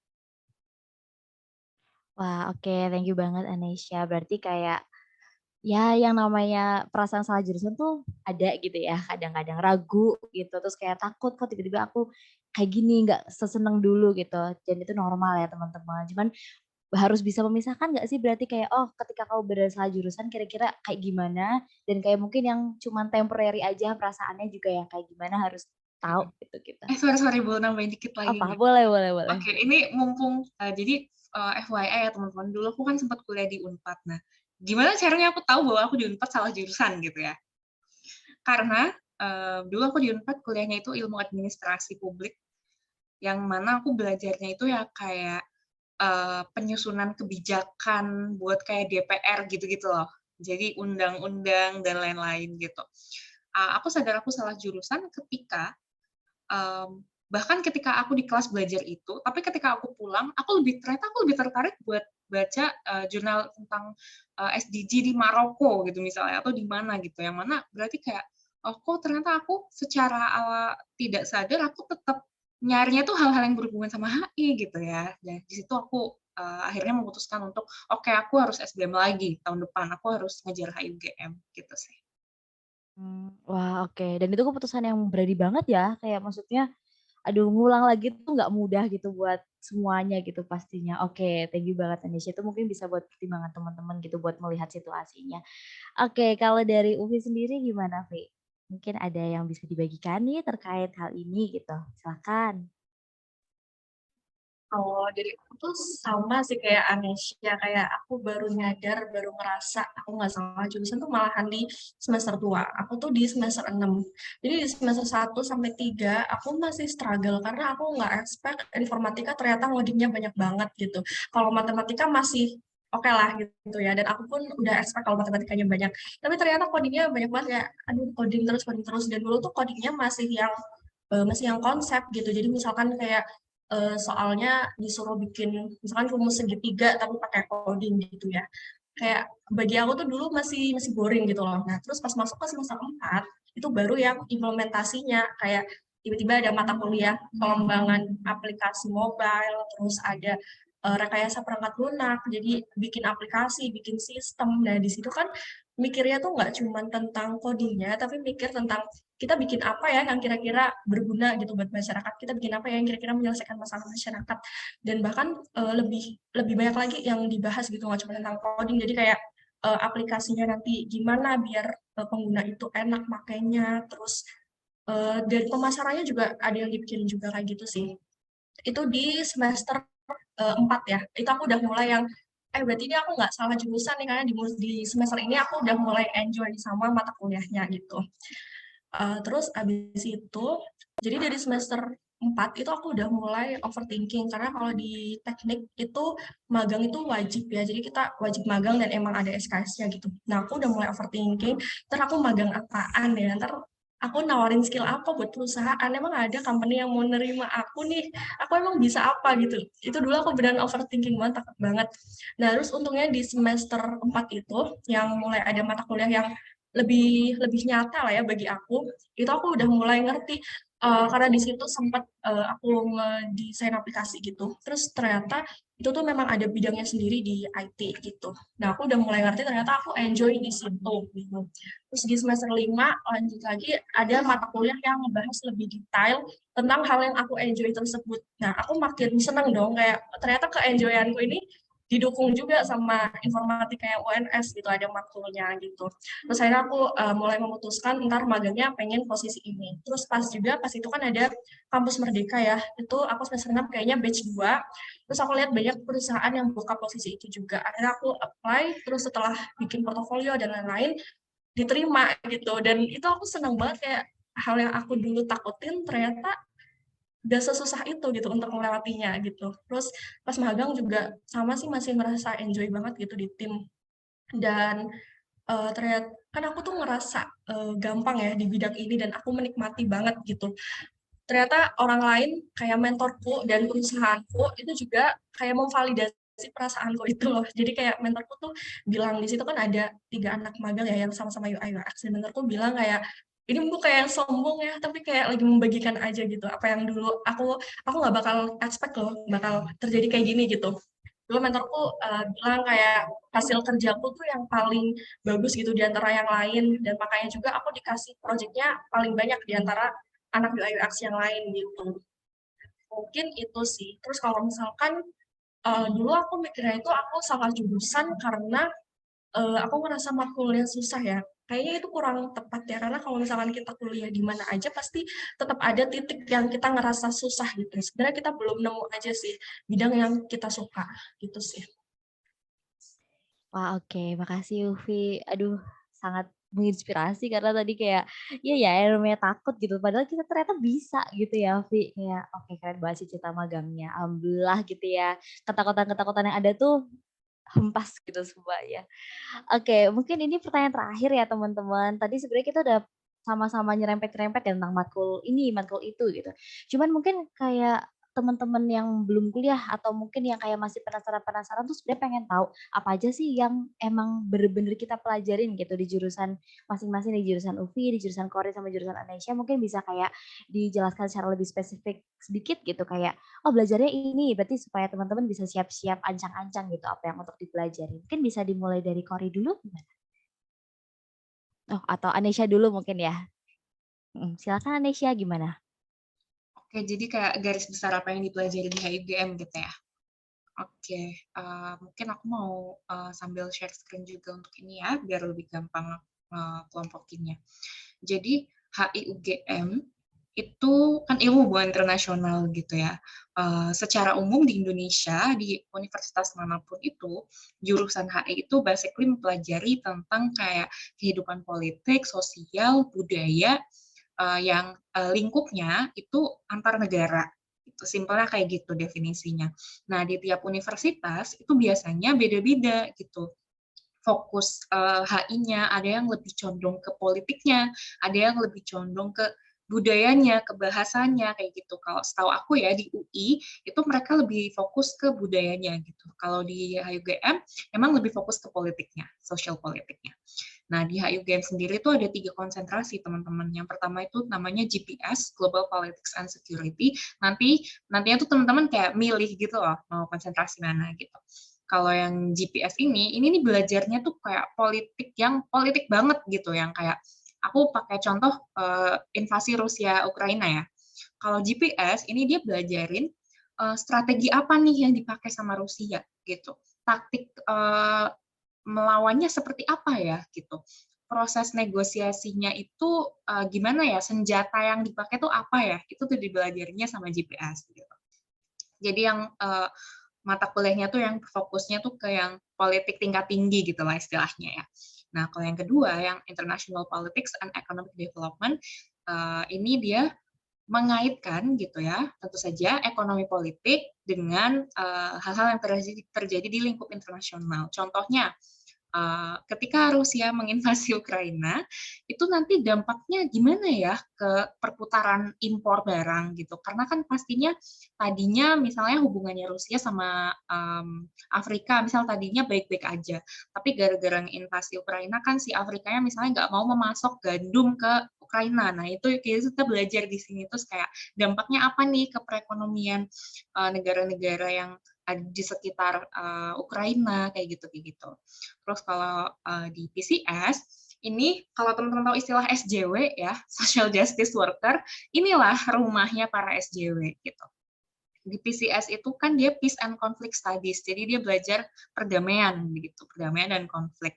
Wah, oke, thank you banget Anesya. Berarti kayak ya yang namanya perasaan salah jurusan tuh ada gitu ya, kadang-kadang ragu gitu, terus kayak takut kok tiba-tiba aku kayak gini, nggak seseneng dulu gitu, dan itu normal ya teman-teman. Cuman harus bisa memisahkan nggak sih berarti kayak, oh ketika kamu berada salah jurusan kira-kira kayak gimana, dan kayak mungkin yang cuman temporary aja perasaannya juga yang kayak gimana harus tahu gitu kita. Sorry, boleh nambahin dikit lagi Apa? nggak? Boleh boleh boleh. Oke, ini mumpung jadi FYI ya teman-teman, dulu aku kan sempat kuliah di Unpad. Nah, gimana caranya aku tahu bahwa aku di Unpad salah jurusan gitu ya? Karena dulu aku di Unpad kuliahnya itu ilmu administrasi publik, yang mana aku belajarnya itu ya kayak penyusunan kebijakan buat kayak DPR gitu-gitu loh. Jadi undang-undang dan lain-lain gitu. Aku sadar aku salah jurusan ketika bahkan ketika aku di kelas belajar itu, tapi ketika aku pulang, ternyata aku lebih tertarik buat baca jurnal tentang SDG di Maroko gitu misalnya, atau di mana gitu, yang mana berarti kayak, oh kok ternyata aku secara tidak sadar aku tetap nyarinya tuh hal-hal yang berhubungan sama HI gitu ya. Dan di situ aku akhirnya memutuskan untuk, oke aku harus SBM lagi tahun depan, aku harus ngejar HI UGM gitu sih. Wah oke, dan itu keputusan yang berani banget ya, kayak maksudnya aduh ngulang lagi tuh nggak mudah gitu buat semuanya gitu pastinya. Oke, thank you banget Indonesia itu mungkin bisa buat pertimbangan teman-teman gitu buat melihat situasinya. Oke, kalau dari Uvi sendiri gimana, Vi? Mungkin ada yang bisa dibagikan nih terkait hal ini gitu. Silakan. Kalau dari aku tuh sama sih kayak Anesya, kayak aku baru nyadar, baru ngerasa aku nggak salah jurusan tuh malahan di semester 2. Aku tuh di semester 6. Jadi di semester 1 sampai 3 aku masih struggle karena aku nggak expect informatika ternyata ngodingnya banyak banget gitu. Kalau matematika masih oke lah gitu ya, dan aku pun udah expect kalau matematikanya banyak. Tapi ternyata codingnya banyak banget ya, aduh coding terus. Dan dulu tuh codingnya masih yang konsep gitu. Jadi misalkan kayak soalnya disuruh bikin misalkan rumus segitiga tapi pakai coding gitu ya. Kayak bagi aku tuh dulu masih masih boring gitu loh. Nah, terus pas masuk ke semester 4 itu baru yang implementasinya kayak tiba-tiba ada mata kuliah pengembangan aplikasi mobile, terus ada rekayasa perangkat lunak, jadi bikin aplikasi, bikin sistem. Nah, di situ kan mikirnya tuh nggak cuma tentang codingnya, tapi mikir tentang kita bikin apa ya yang kira-kira berguna gitu buat masyarakat, kita bikin apa ya yang kira-kira menyelesaikan masalah masyarakat, dan bahkan lebih lebih banyak lagi yang dibahas gitu, nggak cuma tentang coding, jadi kayak aplikasinya nanti gimana biar pengguna itu enak makainya, terus dari pemasarannya juga ada yang dipikirin juga kayak gitu sih. Itu di semester 4 ya, itu aku udah mulai yang berarti ini aku nggak salah jurusan nih, karena di semester ini aku udah mulai enjoy sama mata kuliahnya gitu. Terus abis itu, jadi dari semester 4 itu aku udah mulai overthinking, karena kalau di teknik itu magang itu wajib ya, jadi kita wajib magang dan emang ada SKS-nya gitu. Nah, aku udah mulai overthinking, ntar aku magang apaan ya, ntar aku nawarin skill apa buat perusahaan, emang ada company yang mau nerima aku nih, aku emang bisa apa gitu. Itu dulu aku beneran overthinking banget, takut banget. Nah, terus untungnya di semester 4 itu, yang mulai ada mata kuliah yang lebih lebih nyata lah ya bagi aku, itu aku udah mulai ngerti, karena di situ sempat aku ngedesain aplikasi gitu, terus ternyata itu tuh memang ada bidangnya sendiri di IT gitu. Nah, aku udah mulai ngerti ternyata aku enjoy di situ gitu. Terus di semester 5 lanjut lagi ada mata kuliah yang ngebahas lebih detail tentang hal yang aku enjoy tersebut. Nah, aku makin seneng dong, kayak ternyata ke-enjoy-anku ini didukung juga sama informatika yang UNS gitu, ada matkulnya gitu. Terus akhirnya aku mulai memutuskan ntar magangnya pengen posisi ini. Terus pas itu kan ada kampus Merdeka ya, itu aku semester 6 kayaknya batch 2. Terus aku lihat banyak perusahaan yang buka posisi itu juga. Akhirnya aku apply, terus setelah bikin portofolio dan lain-lain, diterima gitu. Dan itu aku senang banget, kayak hal yang aku dulu takutin ternyata gak sesusah itu gitu untuk melewatinya gitu. Terus pas magang juga sama sih, masih merasa enjoy banget gitu di tim. Dan ternyata kan aku tuh ngerasa gampang ya di bidang ini dan aku menikmati banget gitu. Ternyata orang lain kayak mentorku dan perusahaanku itu juga kayak memvalidasi perasaanku itu loh. Jadi kayak mentorku tuh bilang di situ kan ada 3 anak magang ya yang sama-sama UI UX dan mentorku bilang kayak ini bukan kayak yang sombong ya, tapi kayak lagi membagikan aja gitu. Apa yang dulu aku nggak bakal expect loh bakal terjadi kayak gini gitu. Dulu mentorku bilang kayak hasil kerjaku tuh yang paling bagus gitu di antara yang lain dan makanya juga aku dikasih proyeknya paling banyak di antara anak UI UX yang lain gitu. Mungkin itu sih. Terus kalau misalkan dulu aku mikirnya itu aku salah jurusan karena aku ngerasa makulnya susah ya. Kayaknya itu kurang tepat ya, karena kalau misalkan kita kuliah di mana aja pasti tetap ada titik yang kita ngerasa susah gitu. Sebenarnya kita belum nemu aja sih bidang yang kita suka gitu sih. Wah, oke. Makasih Ufi. Aduh, sangat menginspirasi karena tadi kayak, iya ya, yang namanya takut gitu. Padahal kita ternyata bisa gitu ya, Ufi. Kayak, oke, keren banget sih cerita magangnya. Alhamdulillah gitu ya. Ketakutan-ketakutan yang ada tuh hempas gitu semuanya. Oke, mungkin ini pertanyaan terakhir ya teman-teman. Tadi sebenarnya kita udah sama-sama nyerempet-nyerempet ya tentang matkul ini, matkul itu gitu. Cuman mungkin kayak teman-teman yang belum kuliah atau mungkin yang kayak masih penasaran-penasaran tuh sebenarnya pengen tahu apa aja sih yang emang bener-bener kita pelajarin gitu di jurusan masing-masing, di jurusan UFI, di jurusan Korea sama jurusan Indonesia. Mungkin bisa kayak dijelaskan secara lebih spesifik sedikit gitu kayak oh belajarnya ini berarti supaya teman-teman bisa siap-siap ancang-ancang gitu apa yang untuk dipelajari. Mungkin bisa dimulai dari Kori dulu gimana? Oh, atau Anesha dulu mungkin ya. Silakan Anesha gimana? Oke, jadi kayak garis besar apa yang dipelajari di HIGM gitu ya. Oke, mungkin aku mau sambil share screen juga untuk ini ya, biar lebih gampang kelompokinnya. Jadi HIUGM itu kan ilmu hubungan internasional gitu ya. Secara umum di Indonesia, di universitas manapun itu, jurusan HI itu basically mempelajari tentang kayak kehidupan politik, sosial, budaya, yang lingkupnya itu antar negara. Itu simpelnya kayak gitu definisinya. Nah, di tiap universitas itu biasanya beda-beda gitu fokus HI-nya, ada yang lebih condong ke politiknya, ada yang lebih condong ke budayanya, ke bahasanya, kayak gitu. Kalau setahu aku ya di UI, itu mereka lebih fokus ke budayanya gitu. Kalau di HUGM, emang lebih fokus ke politiknya, social politiknya. Nah, di HUGM sendiri itu ada 3 konsentrasi, teman-teman. Yang pertama itu namanya GPS, Global Politics and Security. Nantinya tuh teman-teman kayak milih gitu loh, mau konsentrasi mana gitu. Kalau yang GPS ini nih belajarnya tuh kayak politik banget gitu, yang kayak aku pakai contoh invasi Rusia Ukraina ya. Kalau GPS ini dia belajarin strategi apa nih yang dipakai sama Rusia gitu, taktik melawannya seperti apa ya gitu. Proses negosiasinya itu gimana ya, senjata yang dipakai tuh apa ya, itu tuh dibelajarinya sama GPS gitu. Jadi yang mata kuliahnya tuh yang fokusnya tuh ke yang politik tingkat tinggi gitu lah istilahnya ya. Nah, kalau yang kedua, yang International Politics and Economic Development, ini dia mengaitkan gitu ya, tentu saja ekonomi politik dengan hal-hal yang terjadi di lingkup internasional. Contohnya, ketika Rusia menginvasi Ukraina, itu nanti dampaknya gimana ya ke perputaran impor barang gitu. Karena kan pastinya tadinya misalnya hubungannya Rusia sama Afrika, misal tadinya baik-baik aja. Tapi gara-gara invasi Ukraina kan si Afrikanya misalnya nggak mau memasok gandum ke Ukraina. Nah, itu kita belajar di sini terus kayak dampaknya apa nih ke perekonomian negara-negara yang ada di sekitar Ukraina kayak gitu. Terus kalau di PCS ini kalau teman-teman tahu istilah SJW ya, Social Justice Worker, inilah rumahnya para SJW gitu. Di PCS itu kan dia Peace and Conflict Studies, jadi dia belajar perdamaian begitu, perdamaian dan konflik.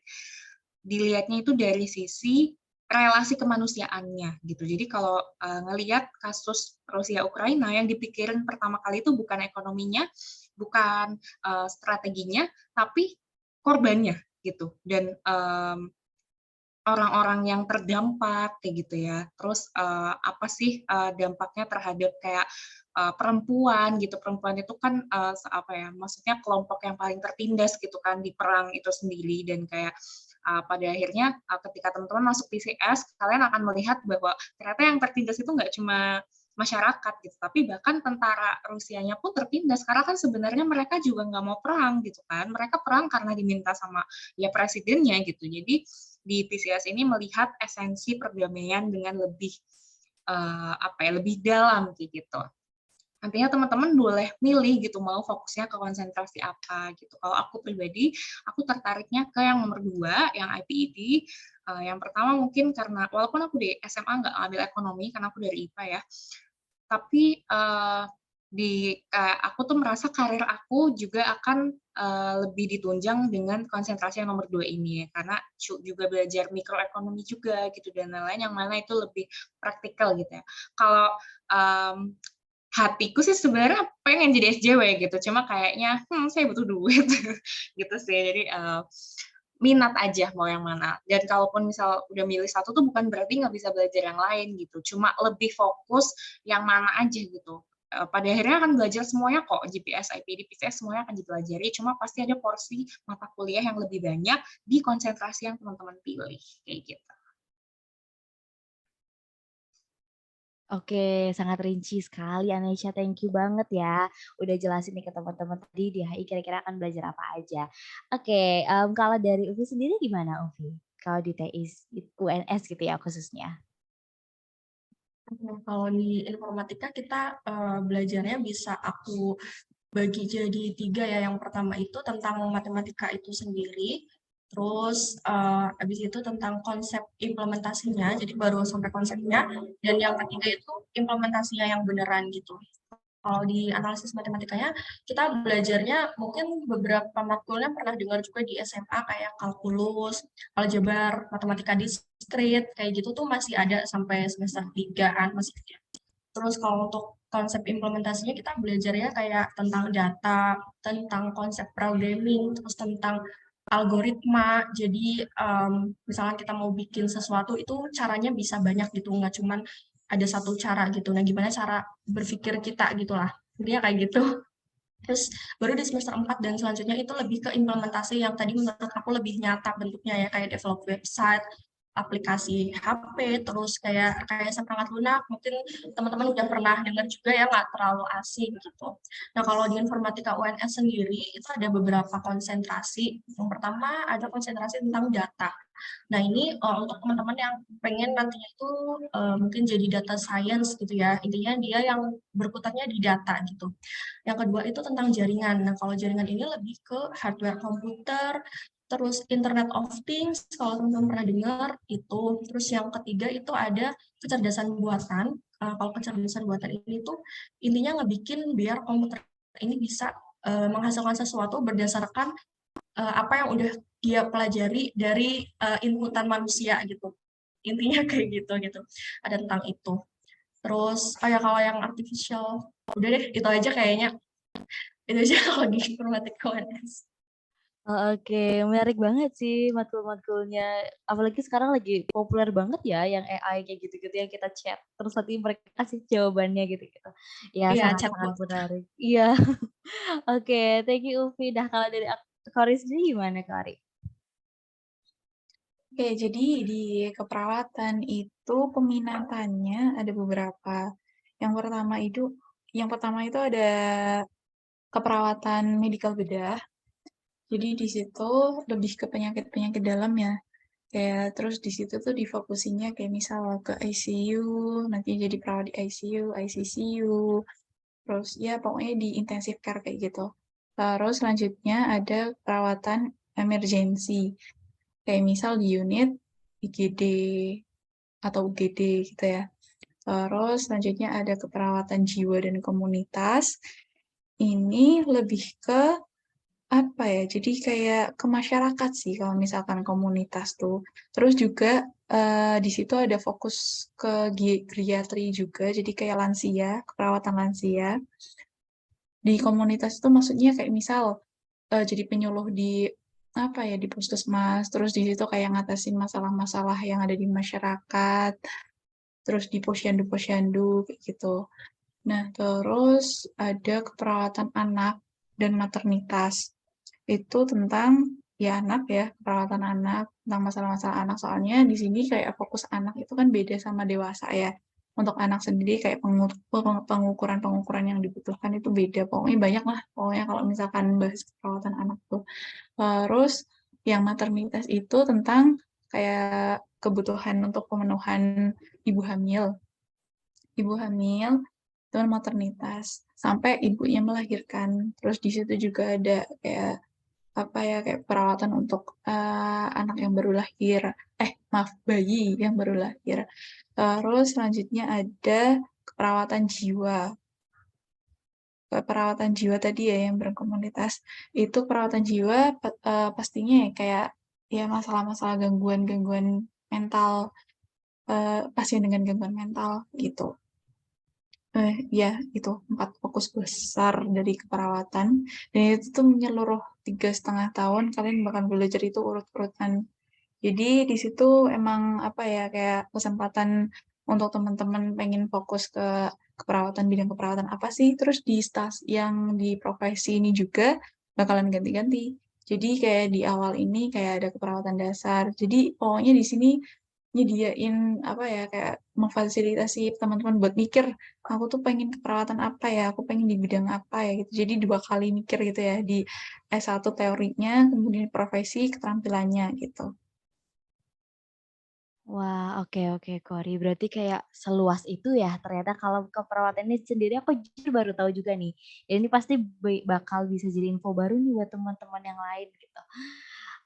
Dilihatnya itu dari sisi relasi kemanusiaannya gitu. Jadi kalau ngelihat kasus Rusia Ukraina yang dipikirin pertama kali itu bukan ekonominya, bukan strateginya, tapi korbannya gitu. Dan orang-orang yang terdampak kayak gitu ya. Terus apa sih dampaknya terhadap kayak perempuan gitu. Perempuan itu kan apa ya? Maksudnya kelompok yang paling tertindas gitu kan di perang itu sendiri dan kayak pada akhirnya ketika teman-teman masuk PCS, kalian akan melihat bahwa ternyata yang tertindas itu nggak cuma masyarakat gitu, tapi bahkan tentara Rusianya pun tertindas karena kan sebenarnya mereka juga nggak mau perang gitu kan, mereka perang karena diminta sama ya presidennya gitu. Jadi di PCS ini melihat esensi perdamaian dengan lebih lebih dalam gitu. Nantinya teman-teman boleh milih gitu mau fokusnya ke konsentrasi apa gitu. Kalau aku pribadi, aku tertariknya ke yang nomor 2, yang IPED. Yang pertama mungkin karena walaupun aku di SMA nggak ngambil ekonomi karena aku dari IPA ya, tapi aku tuh merasa karir aku juga akan lebih ditunjang dengan konsentrasi yang nomor 2 ini ya, karena juga belajar mikroekonomi juga gitu dan lain-lain yang mana itu lebih praktikal gitu ya. Kalau hatiku sih sebenarnya pengen jadi SJW gitu, cuma kayaknya saya butuh duit gitu sih. Jadi minat aja mau yang mana. Dan kalaupun misal udah milih satu tuh bukan berarti nggak bisa belajar yang lain gitu. Cuma lebih fokus yang mana aja gitu. Pada akhirnya akan belajar semuanya kok, GPS, IPD, PCS semuanya akan dipelajari. Cuma pasti ada porsi mata kuliah yang lebih banyak di konsentrasi yang teman-teman pilih kayak gitu. Oke, sangat rinci sekali Anesha, thank you banget ya. Udah jelasin nih ke teman-teman tadi di HI kira-kira akan belajar apa aja. Oke, kalau dari Uvi sendiri gimana Uvi? Kalau di TI UNS gitu ya khususnya. Kalau di informatika kita belajarnya bisa aku bagi jadi 3 ya. Yang pertama itu tentang matematika itu sendiri, terus habis itu tentang konsep implementasinya, jadi baru sampai konsepnya, dan yang ketiga itu implementasinya yang beneran gitu. Kalau di analisis matematikanya, kita belajarnya mungkin beberapa matkulnya pernah dengar juga di SMA kayak kalkulus, aljabar, matematika diskrit, kayak gitu tuh masih ada sampai semester 3-an masih ada. Terus kalau untuk konsep implementasinya kita belajarnya kayak tentang data, tentang konsep programming, terus tentang algoritma. Jadi misalkan kita mau bikin sesuatu itu caranya bisa banyak gitu, nggak cuman ada satu cara gitu. Nah, gimana cara berpikir kita gitulah. Intinya kayak gitu. Terus baru di semester 4 dan selanjutnya itu lebih ke implementasi yang tadi menurut aku lebih nyata bentuknya ya, kayak develop website, aplikasi HP, terus kayak perangkat lunak, mungkin teman-teman udah pernah dengar juga ya, nggak terlalu asing gitu. Nah, kalau di informatika UNS sendiri, itu ada beberapa konsentrasi. Yang pertama ada konsentrasi tentang data. Nah, ini untuk teman-teman yang pengen nantinya itu mungkin jadi data science gitu ya, intinya dia yang berkutatnya di data gitu. Yang kedua itu tentang jaringan. Nah, kalau jaringan ini lebih ke hardware komputer, terus Internet of Things, kalau teman-teman pernah dengar itu. Terus yang ketiga itu ada kecerdasan buatan. Kalau kecerdasan buatan ini tuh intinya ngebikin biar komputer ini bisa menghasilkan sesuatu berdasarkan apa yang udah dia pelajari dari inputan manusia gitu. Intinya kayak gitu. Ada tentang itu. Terus, kalau yang artificial, udah deh, itu aja kayaknya. Itu aja kalau di informatika UNS. Oh, oke, menarik banget sih matkul-matkulnya. Apalagi sekarang lagi populer banget ya yang AI kayak gitu-gitu yang kita chat terus nanti mereka kasih jawabannya gitu-gitu. Ya Iya, sangat-sangat chatbot. menarik. Iya. Oke, thank you Uvi. Nah kalau dari Kori sendiri gimana Kori? Oke, jadi di keperawatan itu peminatannya ada beberapa. Yang pertama itu ada keperawatan medikal bedah. Jadi di situ lebih ke penyakit-penyakit dalam ya. Kayak terus di situ tuh difokusinya kayak misal ke ICU, nanti jadi perawat di ICU, ICCU, terus ya pokoknya di intensive care kayak gitu. Terus selanjutnya ada perawatan emergency, kayak misal di unit IGD atau UGD gitu ya. Terus selanjutnya ada keperawatan jiwa dan komunitas. Ini lebih ke apa ya, jadi kayak ke masyarakat sih kalau misalkan komunitas tuh. Terus juga di situ ada fokus ke geriatri juga, jadi kayak lansia, keperawatan lansia. Di komunitas itu maksudnya kayak misal jadi penyuluh di apa ya, di puskesmas, terus di situ kayak ngatasin masalah-masalah yang ada di masyarakat, terus di posyandu-posyandu kayak gitu. Nah, terus ada keperawatan anak dan maternitas. Itu tentang ya anak ya, perawatan anak, tentang masalah-masalah anak. Soalnya di sini kayak fokus anak itu kan beda sama dewasa ya. Untuk anak sendiri kayak pengukuran-pengukuran yang dibutuhkan itu beda. Pokoknya banyak lah, pokoknya kalau misalkan bahas perawatan anak tuh. Terus yang maternitas itu tentang kayak kebutuhan untuk pemenuhan ibu hamil. Ibu hamil, dan maternitas, sampai ibunya melahirkan. Terus di situ juga ada kayak apa ya kayak perawatan untuk anak yang baru lahir, maaf bayi yang baru lahir. Terus selanjutnya ada perawatan jiwa. Perawatan jiwa tadi ya yang berkomunitas itu perawatan jiwa pastinya ya kayak ya masalah-masalah gangguan-gangguan mental pasien dengan gangguan mental gitu. Ya itu 4 fokus besar dari keperawatan dan itu tuh menyeluruh 3,5 tahun kalian bakal belajar itu urut-urutan. Jadi di situ emang apa ya kayak kesempatan untuk teman-teman pengen fokus ke keperawatan bidang keperawatan apa sih terus di yang di profesi ini juga bakalan ganti-ganti. Jadi kayak di awal ini kayak ada keperawatan dasar. Jadi pokoknya di sini nyediain apa ya kayak memfasilitasi teman-teman buat mikir aku tuh pengen keperawatan apa ya aku pengen di bidang apa ya gitu jadi 2 kali mikir gitu ya di S1 teorinya kemudian profesi keterampilannya gitu. Wah, oke oke, Kori. Berarti kayak seluas itu ya ternyata kalau keperawatan ini sendiri aku jujur baru tahu juga nih. Dan ini pasti bakal bisa jadi info baru nih buat teman-teman yang lain gitu.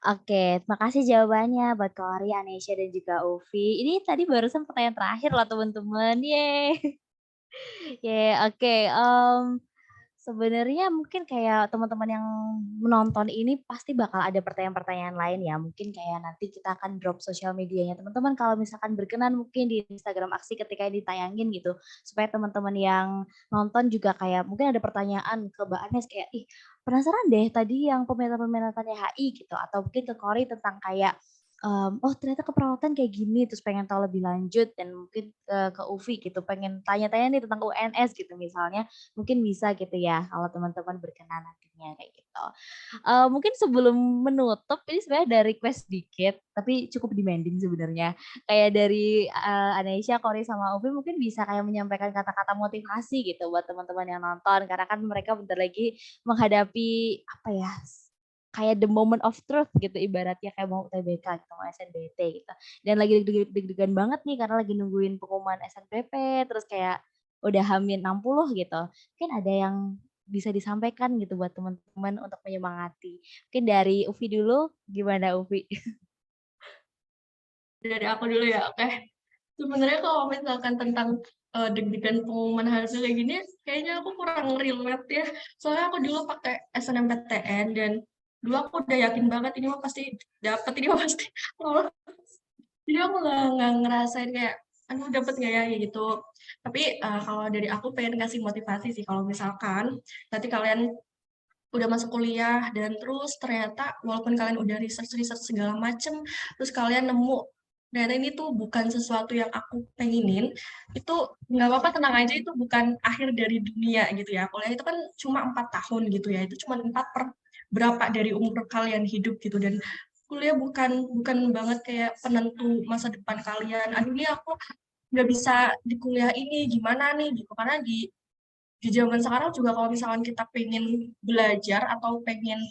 Oke, terima kasih jawabannya buat Kori, Anesha, dan juga Ufi. Ini tadi barusan pertanyaan terakhir loh teman-teman. Yeay. Yeay, oke. Sebenarnya mungkin kayak teman-teman yang menonton ini pasti bakal ada pertanyaan-pertanyaan lain ya. Mungkin kayak nanti kita akan drop sosial medianya teman-teman kalau misalkan berkenan mungkin di Instagram Aksi ketika ditayangin gitu. Supaya teman-teman yang nonton juga kayak mungkin ada pertanyaan ke Mbak Anes kayak, ih penasaran deh tadi yang peminat-peminatannya HI gitu. Atau mungkin ke Kori tentang kayak oh ternyata keperawatan kayak gini, terus pengen tahu lebih lanjut dan mungkin ke Ufi gitu, pengen tanya-tanya nih tentang UNS gitu misalnya, mungkin bisa gitu ya kalau teman-teman berkenan nantinya kayak gitu. Mungkin sebelum menutup ini sebenarnya ada request dikit, tapi cukup demanding sebenarnya. Kayak dari Anesha, Kori, sama Ufi mungkin bisa kayak menyampaikan kata-kata motivasi gitu buat teman-teman yang nonton, karena kan mereka bentar lagi menghadapi apa ya kayak the moment of truth gitu ibaratnya kayak mau UTBK gitu, mau SNBT gitu. Dan lagi deg-degan banget nih karena lagi nungguin pengumuman SNPP, terus kayak udah H-60 gitu. Mungkin ada yang bisa disampaikan gitu buat teman-teman untuk menyemangati. Mungkin dari Ufi dulu, gimana Ufi? Dari aku dulu ya, oke. Sebenarnya kalau misalkan tentang deg-degan pengumuman hasil kayak gini, kayaknya aku kurang relate ya. Soalnya aku dulu pakai SNMPTN dan dulu aku udah yakin banget ini mah pasti dapet, ini mah pasti lolos. Jadi aku nggak ngerasain kayak, aduh dapet nggak ya gitu. Tapi kalau dari aku pengen ngasih motivasi sih kalau misalkan nanti kalian udah masuk kuliah dan terus ternyata walaupun kalian udah research segala macem, terus kalian nemu dan ini tuh bukan sesuatu yang aku pengenin, itu nggak apa-apa tenang aja itu bukan akhir dari dunia gitu ya. Kuliah itu kan cuma 4 tahun gitu ya, itu cuma 4/berapa dari umur kalian hidup gitu dan kuliah bukan banget kayak penentu masa depan kalian. Aduh ini aku nggak bisa di kuliah ini gimana nih gitu karena di zaman sekarang juga kalau misalkan kita pengen belajar atau pengen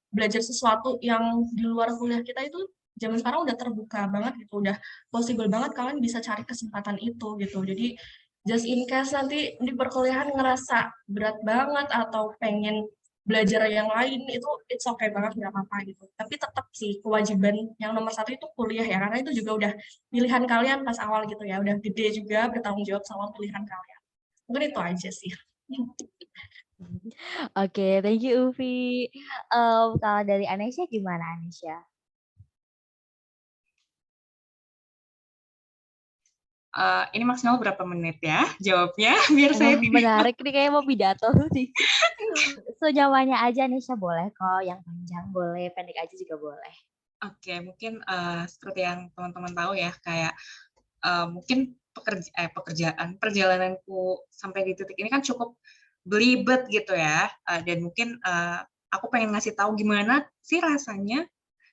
belajar sesuatu yang di luar kuliah kita itu zaman sekarang udah terbuka banget gitu, udah possible banget kalian bisa cari kesempatan itu gitu. Jadi just in case nanti di perkuliahan ngerasa berat banget atau pengen belajar yang lain itu it's okay banget nggak apa-apa gitu. Tapi tetap sih kewajiban yang nomor satu itu kuliah ya karena itu juga udah pilihan kalian pas awal gitu ya, udah gede juga bertanggung jawab sama pilihan kalian. Mungkin itu aja sih. Oke, thank you Ufi. Kalau dari Anesha gimana Anesha? Ini maksimal berapa menit ya jawabnya biar Wah, saya tidak. menarik nih kayak mau pidato nih. Senyamannya aja Anesha boleh kok, yang panjang boleh, pendek aja juga boleh. Oke, mungkin seperti yang teman-teman tahu ya, kayak mungkin pekerjaan perjalananku sampai di titik ini kan cukup belibet gitu ya, dan mungkin aku pengen ngasih tahu gimana sih rasanya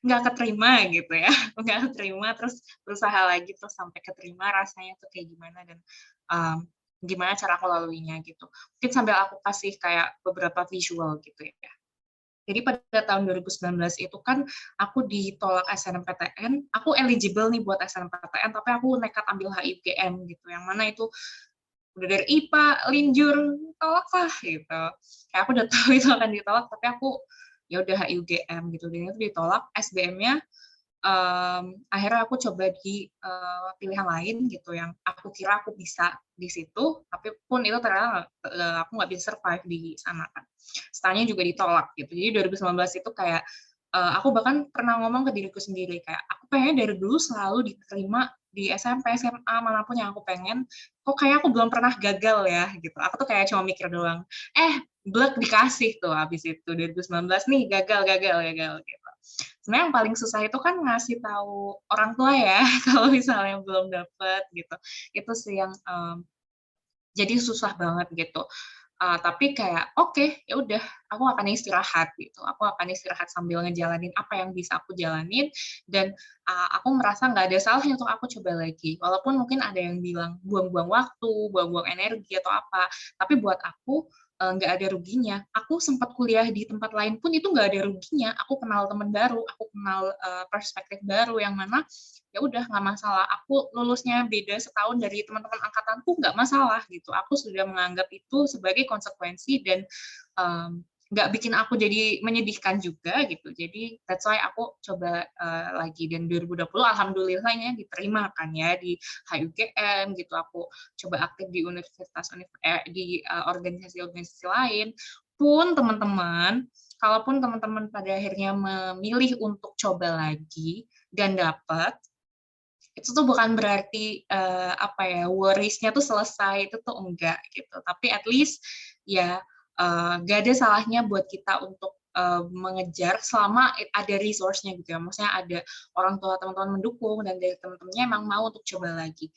nggak keterima gitu ya, nggak keterima terus berusaha lagi terus sampai keterima rasanya tuh kayak gimana dan gimana cara aku laluinya gitu. Mungkin sambil aku kasih kayak beberapa visual gitu ya. Jadi pada tahun 2019 itu kan aku ditolak SNMPTN, aku eligible nih buat SNMPTN, tapi aku nekat ambil HIUGM gitu, yang mana itu udah dari IPA, linjur, tolak lah gitu. Kayak aku udah tahu itu akan ditolak, tapi aku ya udah HIUGM gitu, dan itu ditolak. SBM-nya akhirnya aku coba di pilihan lain gitu yang aku kira aku bisa di situ, tapi pun itu ternyata aku nggak bisa survive di sana kan. Setelahnya juga ditolak gitu. Jadi 2019 itu kayak aku bahkan pernah ngomong ke diriku sendiri kayak aku pengen dari dulu selalu diterima di SMP, SMA manapun yang aku pengen. Kok kayak aku belum pernah gagal ya gitu. Aku tuh kayak cuma mikir doang. Blek dikasih tuh habis itu 2019 nih gagal gitu. Sebenarnya yang paling susah itu kan ngasih tahu orang tua ya kalau misalnya belum dapet gitu. Itu sih yang jadi susah banget gitu. Tapi kayak oke, ya udah aku akan istirahat gitu. Aku akan istirahat sambil ngejalanin apa yang bisa aku jalanin dan aku merasa nggak ada salahnya untuk aku coba lagi. Walaupun mungkin ada yang bilang buang-buang waktu, buang-buang energi atau apa. Tapi buat aku nggak ada ruginya. Aku sempat kuliah di tempat lain pun itu nggak ada ruginya. Aku kenal teman baru, aku kenal perspektif baru yang mana ya udah nggak masalah. Aku lulusnya beda setahun dari teman-teman angkatanku nggak masalah gitu. Aku sudah menganggap itu sebagai konsekuensi dan nggak bikin aku jadi menyedihkan juga gitu. Jadi that's why aku coba lagi dan 2020 alhamdulillahnya diterima kan ya di HUGM gitu. Aku coba aktif di di organisasi-organisasi lain. Pun teman-teman, kalaupun teman-teman pada akhirnya memilih untuk coba lagi dan dapat, itu tuh bukan berarti worries-nya tuh selesai, itu tuh enggak gitu. Tapi at least ya nggak ada salahnya buat kita untuk mengejar selama ada resource-nya gitu ya. Maksudnya ada orang tua teman-teman mendukung dan dari teman-temannya emang mau untuk coba lagi.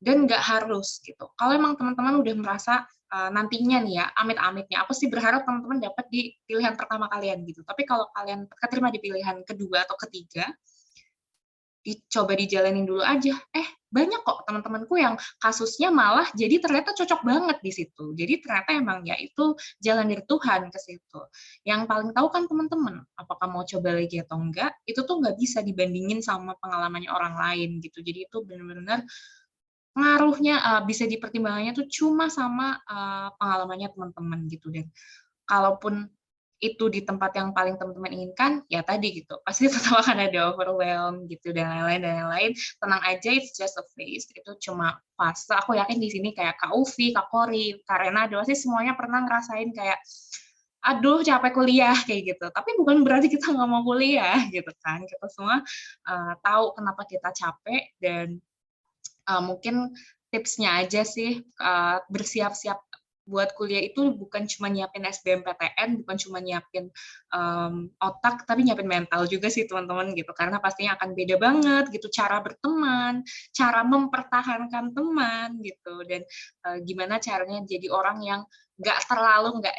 Dan nggak harus gitu. Kalau emang teman-teman udah merasa nantinya nih ya, amit-amitnya, aku sih berharap teman-teman dapat di pilihan pertama kalian gitu. Tapi kalau kalian keterima di pilihan kedua atau ketiga, dicoba dijalanin dulu aja. Banyak kok teman-temanku yang kasusnya malah jadi ternyata cocok banget di situ. Jadi ternyata emang ya itu jalan dari Tuhan ke situ. Yang paling tahu kan teman-teman, apakah mau coba lagi atau enggak, itu tuh nggak bisa dibandingin sama pengalamannya orang lain gitu. Jadi itu benar-benar ngaruhnya bisa dipertimbangannya tuh cuma sama pengalamannya teman-teman gitu. Dan kalaupun itu di tempat yang paling teman-teman inginkan, ya tadi gitu, pasti tetap akan ada overwhelm gitu dan lain-lain dan lain-lain. Tenang aja, it's just a phase. Itu cuma fase. Aku yakin di sini kayak Kak Ufi, Kak Kori, Kak Renado, pasti semuanya pernah ngerasain kayak aduh capek kuliah kayak gitu. Tapi bukan berarti kita nggak mau kuliah gitu kan. Kita semua tahu kenapa kita capek dan mungkin tipsnya aja sih bersiap-siap buat kuliah itu bukan cuma nyiapin SBMPTN, bukan cuma nyiapin otak, tapi nyiapin mental juga sih teman-teman gitu, karena pastinya akan beda banget gitu cara berteman, cara mempertahankan teman gitu, dan gimana caranya jadi orang yang nggak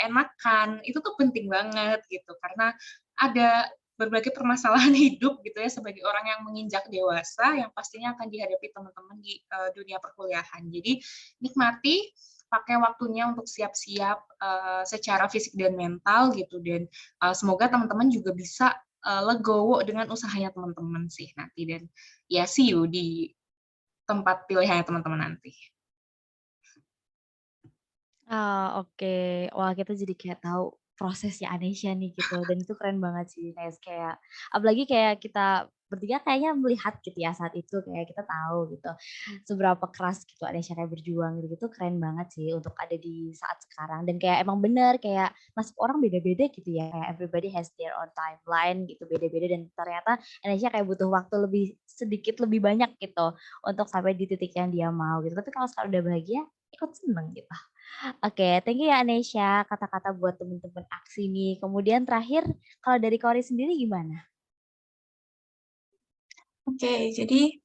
enakan, itu tuh penting banget gitu, karena ada berbagai permasalahan hidup gitu ya sebagai orang yang menginjak dewasa yang pastinya akan dihadapi teman-teman di dunia perkuliahan. Jadi nikmati, pakai waktunya untuk siap-siap secara fisik dan mental gitu dan semoga teman-teman juga bisa legowo dengan usahanya teman-teman sih nanti dan ya see you di tempat pilihannya teman-teman nanti. Oke. Wah, kita jadi kayak tahu prosesnya Anesha nih gitu, dan itu keren banget sih, Nes, kayak apalagi kayak kita bertiga kayaknya melihat gitu ya saat itu, kayak kita tahu gitu seberapa keras gitu Anesha kayak berjuang gitu, keren banget sih untuk ada di saat sekarang dan kayak emang bener kayak nasib orang beda-beda gitu ya, kayak everybody has their own timeline gitu, beda-beda dan ternyata Anesha kayak butuh waktu sedikit lebih banyak gitu untuk sampai di titik yang dia mau gitu, tapi kalau sekarang udah bahagia, ikut seneng gitu. Oke, thank you ya Anesha, kata-kata buat temen-temen aksi nih. Kemudian terakhir, kalau dari Kori sendiri gimana? Oke, jadi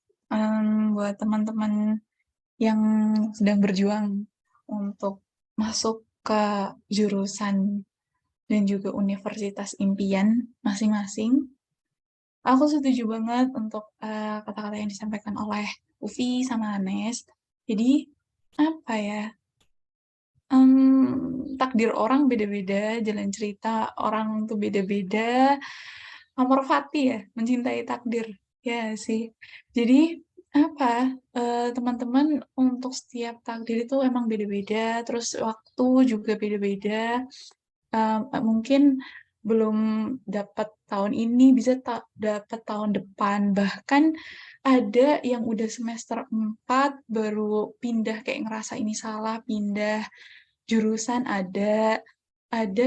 buat teman-teman yang sedang berjuang untuk masuk ke jurusan dan juga universitas impian masing-masing. Aku setuju banget untuk kata-kata yang disampaikan oleh Ufi sama Anes. Jadi apa ya? Takdir orang beda-beda, jalan cerita orang tuh beda-beda. Amor fati ya, mencintai takdir. Ya sih. Jadi apa? Teman-teman untuk setiap takdir itu emang beda-beda. Terus waktu juga beda-beda. Mungkin belum dapat tahun ini bisa dapat tahun depan. Bahkan ada yang udah semester 4 baru pindah kayak ngerasa ini salah, pindah jurusan ada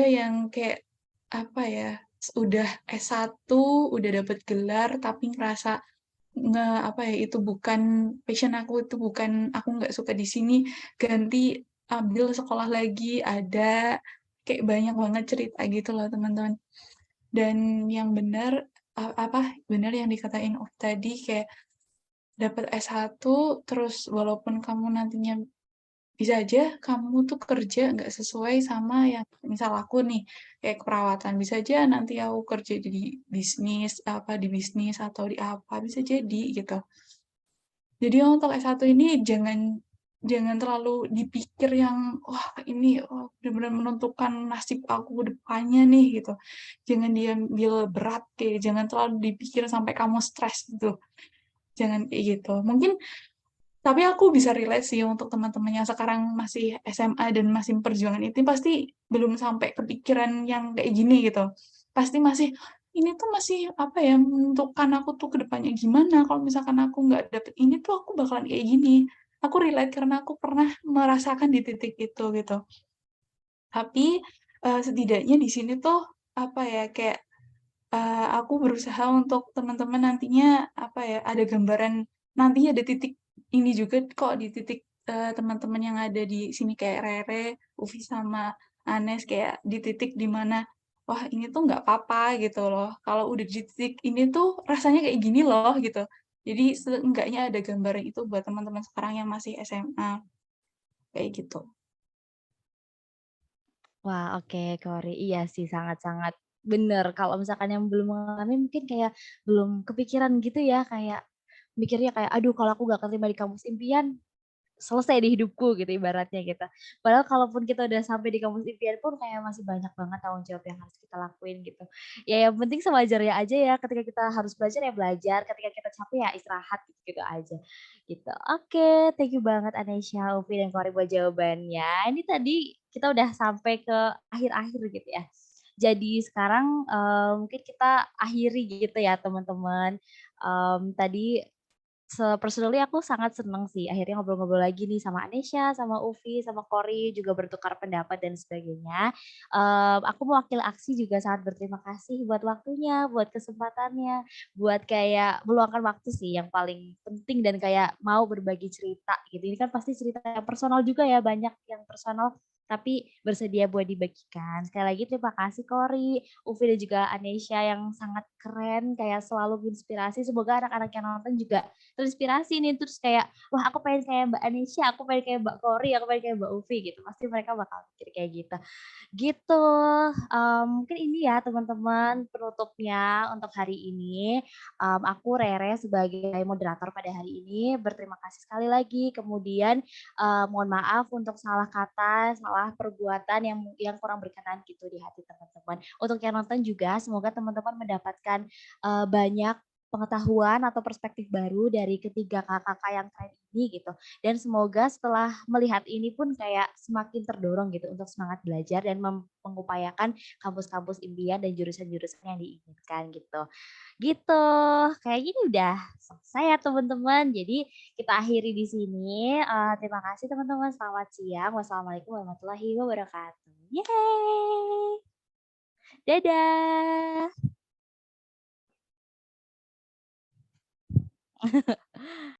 yang kayak apa ya, udah S1 udah dapet gelar tapi ngerasa apa ya, itu bukan passion aku, itu bukan aku nggak suka di sini, ganti ambil sekolah lagi, ada. Kayak banyak banget cerita gitu loh teman-teman. Dan yang benar benar yang dikatain tadi kayak dapat S1 terus walaupun kamu nantinya bisa aja kamu tuh kerja nggak sesuai sama yang misal aku nih kayak keperawatan bisa aja nanti aku kerja di bisnis atau di apa bisa jadi gitu. Jadi untuk S1 ini jangan jangan terlalu dipikir yang wah ini benar-benar menentukan nasib aku ke depannya nih gitu. Jangan diambil berat kayak jangan terlalu dipikir sampai kamu stres gitu. Jangan kayak gitu. Mungkin tapi aku bisa relate sih untuk teman-teman yang sekarang masih SMA dan masih perjuangan itu pasti belum sampai kepikiran yang kayak gini gitu. Pasti masih, ini tuh masih apa ya, menentukan aku tuh ke depannya gimana, kalau misalkan aku nggak dapet ini tuh aku bakalan kayak gini. Aku relate karena aku pernah merasakan di titik itu gitu. Tapi, setidaknya di sini tuh apa ya, kayak aku berusaha untuk teman-teman nantinya, apa ya, ada gambaran nantinya ada titik ini juga kok di titik, teman-teman yang ada di sini kayak Rere, Ufi, sama Anes, kayak di titik di mana, "Wah, ini tuh nggak apa-apa," gitu loh. Kalau udah di titik ini tuh rasanya kayak gini loh, gitu. Jadi seenggaknya ada gambaran itu buat teman-teman sekarang yang masih SMA, kayak gitu. Wah, oke, Kori. Iya sih, sangat-sangat bener. Kalau misalkan yang belum mengalami mungkin kayak belum kepikiran gitu ya, kayak mikirnya kayak, aduh kalau aku gak keterima di kampus impian, selesai di hidupku gitu ibaratnya gitu. Padahal kalaupun kita udah sampai di kampus impian pun kayak masih banyak banget tanggung jawab yang harus kita lakuin gitu. Ya yang penting sewajarnya aja ya ketika kita harus belajar ya belajar, ketika kita capek ya istirahat gitu aja. Gitu. Oke, thank you banget Anesha, Ufi, dan Kori buat jawabannya. Ini tadi kita udah sampai ke akhir-akhir gitu ya. Jadi sekarang mungkin kita akhiri gitu ya teman-teman. Tadi personally aku sangat seneng sih akhirnya ngobrol-ngobrol lagi nih sama Anesha, sama Ufi, sama Kori juga bertukar pendapat dan sebagainya. Aku mewakili aksi juga sangat berterima kasih buat waktunya, buat kesempatannya, buat kayak meluangkan waktu sih yang paling penting dan kayak mau berbagi cerita gitu. Ini kan pasti cerita yang personal juga ya, banyak yang personal tapi bersedia buat dibagikan. Sekali lagi terima kasih Kori, Ufi dan juga Anesha yang sangat keren, kayak selalu menginspirasi. Semoga anak-anak yang nonton juga terinspirasi nih terus kayak wah aku pengen kayak Mbak Anesha, aku pengen kayak Mbak Kori, aku pengen kayak Mbak Ufi gitu. Pasti mereka bakal pikir kayak gitu. Gitu, mungkin ini ya teman-teman penutupnya untuk hari ini. Aku Rere sebagai moderator pada hari ini berterima kasih sekali lagi. Kemudian mohon maaf untuk salah kata, salah perbuatan yang kurang berkenan gitu di hati teman-teman. Untuk yang nonton juga semoga teman-teman mendapatkan banyak pengetahuan atau perspektif baru dari ketiga kakak-kakak yang keren ini gitu. Dan semoga setelah melihat ini pun kayak semakin terdorong gitu untuk semangat belajar dan mengupayakan kampus-kampus impian dan jurusan-jurusan yang diinginkan gitu. Gitu. Kayak gini udah selesai ya teman-teman. Jadi kita akhiri di sini. Terima kasih teman-teman. Selamat siang. Wassalamualaikum warahmatullahi wabarakatuh. Yeay. Dadah.